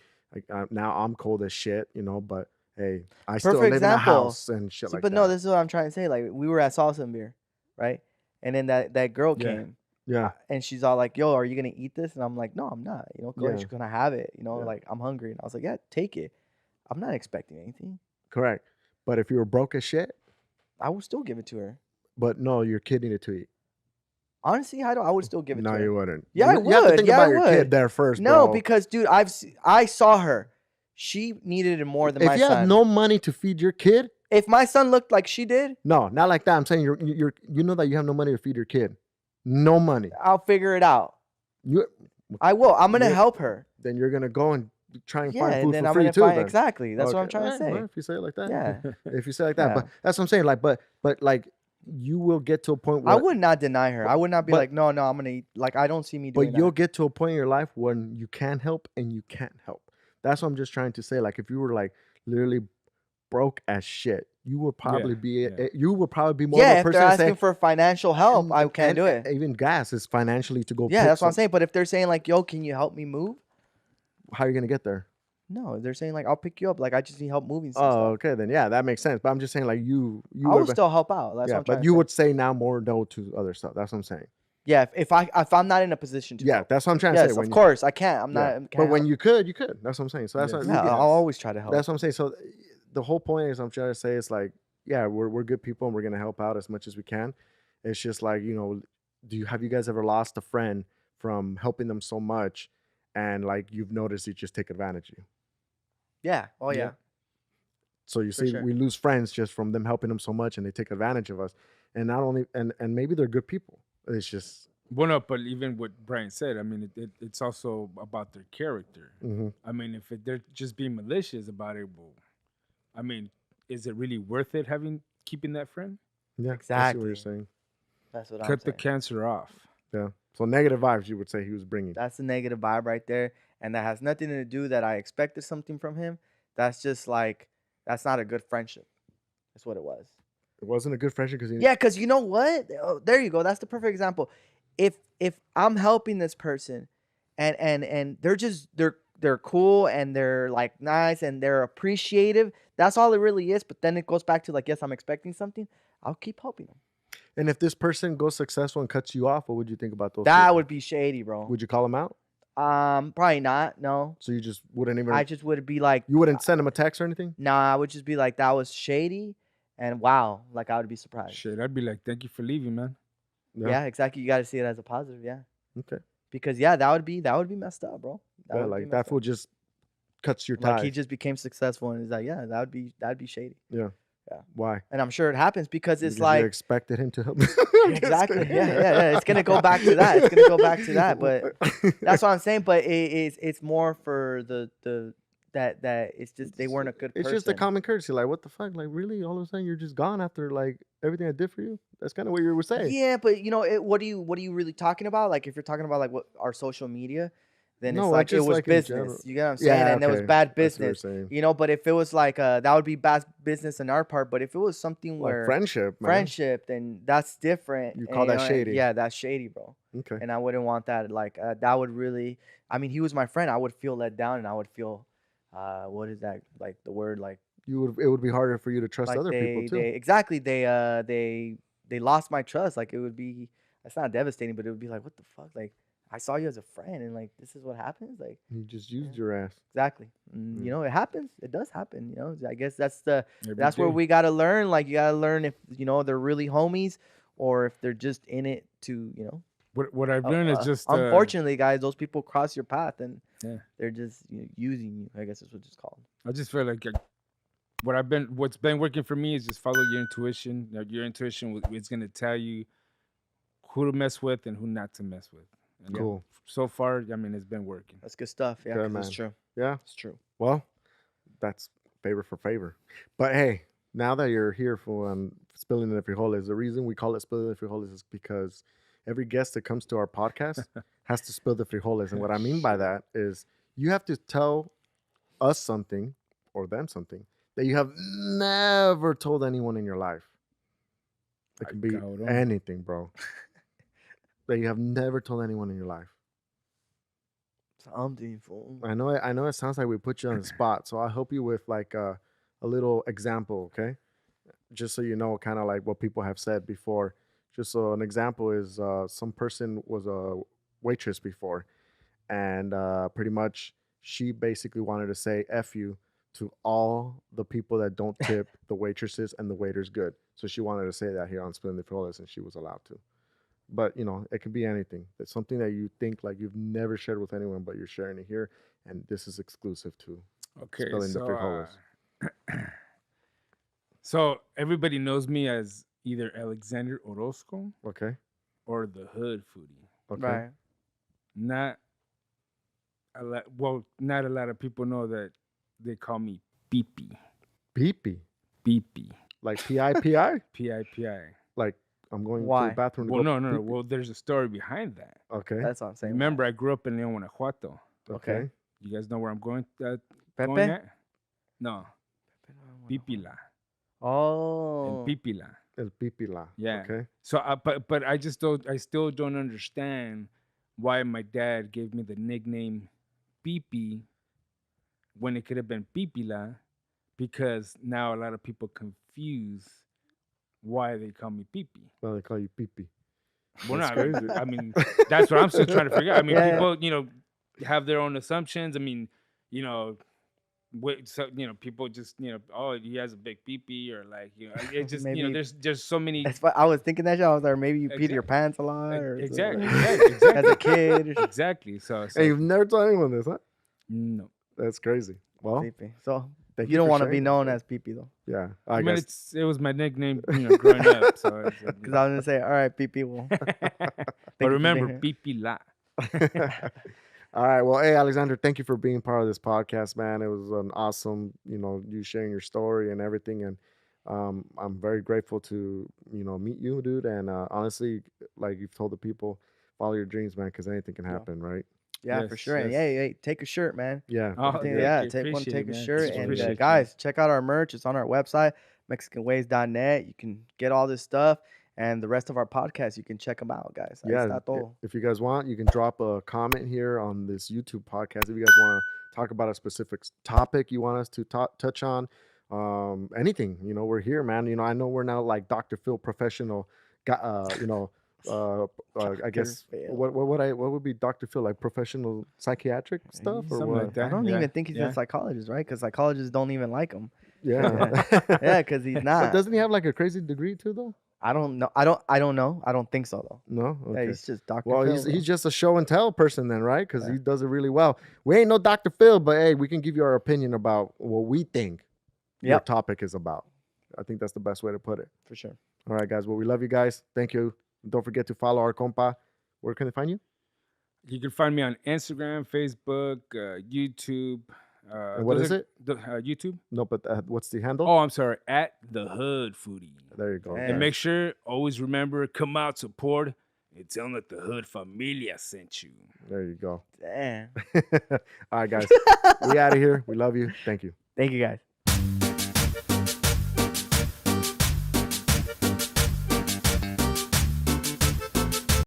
Speaker 1: Now I'm cold as shit, you know, but hey, I still live in a house and shit like
Speaker 2: but
Speaker 1: that.
Speaker 2: no, this is what I'm trying to say. Like we were at Salsa and Beer, right? And then that girl
Speaker 3: Yeah.
Speaker 2: came.
Speaker 1: Yeah.
Speaker 2: And she's all like, yo, are you gonna eat this? And I'm like, no, I'm not. You know, go ahead,
Speaker 1: Yeah.
Speaker 2: you're gonna have it. You know,
Speaker 1: Yeah.
Speaker 2: like I'm hungry. And I was like, yeah, take it. I'm not expecting anything.
Speaker 1: Correct. But if you were broke as shit,
Speaker 2: I would still give it to her.
Speaker 1: but no, your kid needed to eat.
Speaker 2: Honestly, I would still give it
Speaker 1: No,
Speaker 2: to her.
Speaker 1: you wouldn't.
Speaker 2: Yeah, I
Speaker 1: You have to
Speaker 2: would.
Speaker 1: think
Speaker 2: Yeah,
Speaker 1: about
Speaker 2: I
Speaker 1: your
Speaker 2: would.
Speaker 1: kid there first,
Speaker 2: No,
Speaker 1: bro.
Speaker 2: because dude, I saw her. She needed it more than
Speaker 1: if
Speaker 2: my
Speaker 1: you
Speaker 2: son.
Speaker 1: have no money to feed your kid,
Speaker 2: If my son looked like she did,
Speaker 1: no, not like that. I'm saying you know that you have no money to feed your kid. No money.
Speaker 2: I'll figure it out.
Speaker 1: You
Speaker 2: I will. I'm gonna
Speaker 1: Yeah.
Speaker 2: help her.
Speaker 1: then you're gonna go and try and
Speaker 2: Yeah,
Speaker 1: find
Speaker 2: and
Speaker 1: food
Speaker 2: then
Speaker 1: for
Speaker 2: I'm
Speaker 1: free
Speaker 2: gonna
Speaker 1: too.
Speaker 2: find
Speaker 1: then.
Speaker 2: exactly. That's what I'm
Speaker 1: Okay.
Speaker 2: trying to
Speaker 1: Alright,
Speaker 2: say.
Speaker 1: well, if you say it like that,
Speaker 2: Yeah.
Speaker 1: if you say it like that,
Speaker 2: Yeah.
Speaker 1: but that's what I'm saying. Like, but like you will get to a point where
Speaker 2: I would not deny her. I would not be
Speaker 1: but-
Speaker 2: like, no, I'm gonna eat. Like I don't see me doing
Speaker 1: but you'll
Speaker 2: that.
Speaker 1: get to a point in your life when you can help and you can't help. That's what I'm just trying to say. Like if you were like literally broke as shit, you would probably be you would probably be more of
Speaker 2: Yeah,
Speaker 1: a
Speaker 2: if
Speaker 1: person
Speaker 2: they're
Speaker 1: to say,
Speaker 2: asking for financial help, I can't do it.
Speaker 1: Even gas is financially to go.
Speaker 2: Yeah,
Speaker 1: pick
Speaker 2: that's what I'm
Speaker 1: some-
Speaker 2: saying. But if they're saying like, yo, can you help me move?
Speaker 1: How are you gonna get there?
Speaker 2: No, they're saying like, I'll pick you up. Like I just need help moving some
Speaker 1: Oh,
Speaker 2: stuff.
Speaker 1: okay, then yeah, that makes sense. But I'm just saying, like you
Speaker 2: I
Speaker 1: would
Speaker 2: would still help out. That's what
Speaker 1: yeah,
Speaker 2: I'm trying
Speaker 1: but
Speaker 2: to
Speaker 1: you
Speaker 2: say.
Speaker 1: would say now more no to other stuff. That's what I'm saying.
Speaker 2: Yeah, if I'm not in a position to.
Speaker 1: Yeah,
Speaker 2: help.
Speaker 1: that's what I'm trying to
Speaker 2: Yes,
Speaker 1: say.
Speaker 2: of course I can't. I'm
Speaker 1: Yeah.
Speaker 2: not.
Speaker 1: But when you could. That's what I'm saying. So that's
Speaker 3: Yes.
Speaker 1: what
Speaker 2: yeah,
Speaker 3: Yes.
Speaker 2: I'll always try to help.
Speaker 1: that's what I'm saying. So the whole point is I'm trying to say is like, yeah, we're good people and we're gonna help out as much as we can. It's just like, you know, have you guys ever lost a friend from helping them so much and like you've noticed they just take advantage of you?
Speaker 2: Yeah. Oh yeah.
Speaker 3: Yeah.
Speaker 1: So you
Speaker 2: For
Speaker 1: see,
Speaker 2: sure.
Speaker 1: we lose friends just from them helping them so much and they take advantage of us. And not only and maybe they're good people. It's just
Speaker 3: Well, no, but even what Brian said, I mean, it's also about their character.
Speaker 1: mhm.
Speaker 3: I mean, if they're just being malicious about it, well, I mean, is it really worth it keeping that friend?
Speaker 1: Yeah, I see what
Speaker 2: Exactly.
Speaker 1: you're saying.
Speaker 2: That's what I'm
Speaker 3: Cut the
Speaker 2: saying.
Speaker 3: cancer off.
Speaker 1: Yeah. So negative vibes, you would say he was bringing.
Speaker 2: That's the negative vibe right there, and that has nothing to do that I expected something from him. That's just like that's not a good friendship. That's what it was.
Speaker 1: It wasn't a good friendship because he.
Speaker 2: Yeah, because you know what? Oh, there you go. That's the perfect example. If I'm helping this person, and they're cool and they're like nice and they're appreciative. That's all it really is. But then it goes back to like, yes, I'm expecting something. I'll keep helping them.
Speaker 1: And if this person goes successful and cuts you off, what would you think about those
Speaker 2: That
Speaker 1: people?
Speaker 2: would be shady, bro.
Speaker 1: Would you call him out?
Speaker 2: Probably not. No.
Speaker 1: So you just wouldn't even.
Speaker 2: I just would be like,
Speaker 1: You wouldn't send him a text or anything?
Speaker 2: nah. I would just be like, that was shady, and wow, like I would be surprised.
Speaker 3: Shit, I'd be like, thank you for leaving, man.
Speaker 2: Yeah, exactly. You got to see it as a positive. Yeah.
Speaker 1: Okay.
Speaker 2: Because yeah, that would be messed up, bro.
Speaker 1: Yeah, like that fool just cuts your ties.
Speaker 2: Like he just became successful and he's like, yeah, that'd be shady.
Speaker 1: Yeah.
Speaker 2: Yeah.
Speaker 1: Why?
Speaker 2: And I'm sure it happens because it's
Speaker 1: Because
Speaker 2: like
Speaker 1: you expected him to help.
Speaker 2: exactly. Yeah. It's gonna go back to that. It's gonna go back to that. But that's what I'm saying. But it's more for the that it's just they weren't a good person.
Speaker 1: It's just a common courtesy. Like, what the fuck? Like, really? All of a sudden, you're just gone after like everything I did for you? That's kind of what you were saying.
Speaker 2: Yeah, but you know, what are you really talking about? Like, if you're talking about like what our social media, then it's
Speaker 1: No,
Speaker 2: like it
Speaker 1: just
Speaker 2: was
Speaker 1: like in general.
Speaker 2: business. You get what I'm saying?
Speaker 1: Yeah,
Speaker 2: And it was
Speaker 1: okay.
Speaker 2: bad
Speaker 1: That's what you're
Speaker 2: business.
Speaker 1: saying.
Speaker 2: You know, but if it was like that would be bad business on our part. But if it was something
Speaker 1: Like
Speaker 2: where
Speaker 1: friendship, man.
Speaker 2: friendship, then that's different.
Speaker 1: You
Speaker 2: And,
Speaker 1: call that
Speaker 2: know,
Speaker 1: shady.
Speaker 2: Yeah, that's shady, bro.
Speaker 1: Okay.
Speaker 2: And I wouldn't want that. Like that would really. I mean, he was my friend. I would feel let down, and I would feel, what is that? Like the word like.
Speaker 1: It would be harder for you to trust
Speaker 2: Like
Speaker 1: other people too.
Speaker 2: Exactly. They lost my trust. Like it would be. It's not devastating, but it would be like, what the fuck, like. I saw you as a friend, and like this is what happens. Like
Speaker 1: You just used your ass.
Speaker 2: exactly, you know, it happens. It does happen. You know, I guess that's where
Speaker 3: day.
Speaker 2: we gotta learn. Like you gotta learn if you know they're really homies, or if they're just in it to you know.
Speaker 3: What I've learned is just
Speaker 2: unfortunately, guys, those people cross your path, and
Speaker 3: yeah,
Speaker 2: they're just using you. I guess that's what it's called.
Speaker 3: I just feel like what's been working for me is just follow your intuition. Your intuition is gonna tell you who to mess with and who not to mess with. And
Speaker 1: Cool.
Speaker 3: So far, I mean, it's been working.
Speaker 2: That's good stuff. Yeah,
Speaker 1: Good,
Speaker 2: it's
Speaker 1: man.
Speaker 2: true.
Speaker 1: Yeah.
Speaker 2: It's true.
Speaker 1: Well, that's favor for favor. But hey, now that you're here for Spilling the Frijoles, the reason we call it Spilling the Frijoles is because every guest that comes to our podcast has to spill the frijoles. And what I mean by that is you have to tell us something or them something that you have never told anyone in your life. It can be anything, bro. That you have never told anyone in your life.
Speaker 2: Something, fool.
Speaker 1: I know it sounds like we put you on the spot, so I'll help you with like a little example, okay? Just so you know kind of like what people have said before. Just so an example is some person was a waitress before, and pretty much she basically wanted to say F you to all the people that don't tip the waitresses and the waiters good. So she wanted to say that here on Spilling the Frijoles, and she was allowed to. But you know, it could be anything. It's something that you think like you've never shared with anyone, but you're sharing it here, and this is exclusive to Spilling the Frijoles.
Speaker 3: So everybody knows me as either Alexander Orozco,
Speaker 1: Okay.
Speaker 3: or the Hood Foodie.
Speaker 1: Okay.
Speaker 2: Right.
Speaker 3: Not a lot of people know that they call me Pipi.
Speaker 1: Pipi.
Speaker 3: Pipi.
Speaker 1: Like P-I-P-I?
Speaker 3: P-I-P-I.
Speaker 1: Like I'm going to
Speaker 2: Why?
Speaker 1: the bathroom to
Speaker 3: Well,
Speaker 1: go
Speaker 3: no.
Speaker 1: pee-pee?
Speaker 3: Well, there's a story behind that.
Speaker 1: Okay.
Speaker 2: That's what I'm saying.
Speaker 3: Remember, I grew up in León, Guanajuato.
Speaker 1: Okay.
Speaker 3: You guys know where I'm going? Going
Speaker 2: Pepe?
Speaker 3: at? No. Pipila.
Speaker 2: Oh.
Speaker 3: And Pipila.
Speaker 1: El Pipila.
Speaker 3: Yeah.
Speaker 1: Okay.
Speaker 3: So, but I still don't understand why my dad gave me the nickname Pipi when it could have been Pipila, because now a lot of people confuse why they call me Pipi.
Speaker 1: Well, they call you Pipi.
Speaker 3: Well,
Speaker 1: That's
Speaker 3: no,
Speaker 1: crazy.
Speaker 3: I mean, that's what I'm still trying to figure out. I mean,
Speaker 2: Yeah.
Speaker 3: people, have their own assumptions. I mean, so people just oh, he has a big pee or like it just
Speaker 2: Maybe-
Speaker 3: there's so many.
Speaker 2: That's what I was thinking that shit. I was like, maybe you peed your
Speaker 3: Exactly.
Speaker 2: pants a lot, or
Speaker 3: Exactly.
Speaker 2: as a kid. Or
Speaker 3: Exactly. So
Speaker 1: Hey, you've never told anyone this, huh?
Speaker 3: no.
Speaker 1: That's crazy. Well,
Speaker 2: Pee-pee. So
Speaker 1: thank
Speaker 2: you don't
Speaker 1: for
Speaker 2: want to be
Speaker 1: sharing.
Speaker 2: known as Pee-pee though,
Speaker 1: Yeah,
Speaker 3: I
Speaker 1: I
Speaker 3: mean,
Speaker 1: guess.
Speaker 3: it was my nickname, growing up. So
Speaker 2: because I was gonna say, all right, Pee-pee. Well,
Speaker 3: but
Speaker 2: for
Speaker 3: remember,
Speaker 2: being
Speaker 3: Pipi La.
Speaker 1: All right. Well, hey, Alexander, thank you for being part of this podcast, man. It was an awesome, you sharing your story and everything. And I'm very grateful to, meet you, dude. And honestly, like you've told the people, follow your dreams, man, because anything can happen, right?
Speaker 2: Yeah,
Speaker 3: Yes,
Speaker 2: for sure. And
Speaker 3: yes.
Speaker 2: hey, take a shirt, man.
Speaker 1: Yeah.
Speaker 3: Oh,
Speaker 2: I think,
Speaker 3: thank
Speaker 2: yeah,
Speaker 3: you.
Speaker 2: take one,
Speaker 3: Appreciate
Speaker 2: take
Speaker 3: it,
Speaker 2: a
Speaker 3: man.
Speaker 2: shirt. And
Speaker 3: Appreciate you.
Speaker 2: guys, check out our merch. It's on our website, MexicanGueys.net. You can get all this stuff. And the rest of our podcasts, you can check them out, guys. Ahí
Speaker 1: Yeah.
Speaker 2: está todo.
Speaker 1: If you guys want, you can drop a comment here on this YouTube podcast. If you guys want to talk about a specific topic you want us to touch on, anything, we're here, man. I know we're not like Dr. Phil professional, I guess
Speaker 2: Phil.
Speaker 1: what would be Dr. Phil, like professional psychiatric stuff or
Speaker 3: Something
Speaker 1: what?
Speaker 3: like that.
Speaker 2: I don't
Speaker 3: Yeah,
Speaker 2: even think he's a psychologist, right? Because psychologists don't even like him.
Speaker 1: Yeah.
Speaker 2: Yeah, because he's
Speaker 1: But
Speaker 2: not.
Speaker 1: doesn't he have like a crazy degree too, though?
Speaker 2: I don't know. I don't know. I don't think so though.
Speaker 1: No.
Speaker 2: Yeah,
Speaker 1: Okay.
Speaker 2: he's just Dr.
Speaker 1: Well,
Speaker 2: Phil.
Speaker 1: he's just a show and tell person then, right? Because
Speaker 2: Yeah.
Speaker 1: he does it really well. We ain't no Dr. Phil, but hey, we can give you our opinion about what we think your topic is about. I think that's the best way to put it.
Speaker 2: For sure.
Speaker 1: All right, guys. Well, we love you guys. Thank you. Don't forget to follow our compa. Where can they find you?
Speaker 3: You can find me on Instagram, Facebook, YouTube.
Speaker 1: And what is it?
Speaker 3: YouTube.
Speaker 1: No, but what's the handle?
Speaker 3: Oh, I'm sorry. At the Hood Foodie.
Speaker 1: There you go.
Speaker 2: Damn.
Speaker 3: And make sure, always remember, come out, support, and tell them that the Hood Familia sent you.
Speaker 1: There you go.
Speaker 2: Damn.
Speaker 1: All right, guys. We out of here. We love you. Thank you.
Speaker 2: Thank you, guys.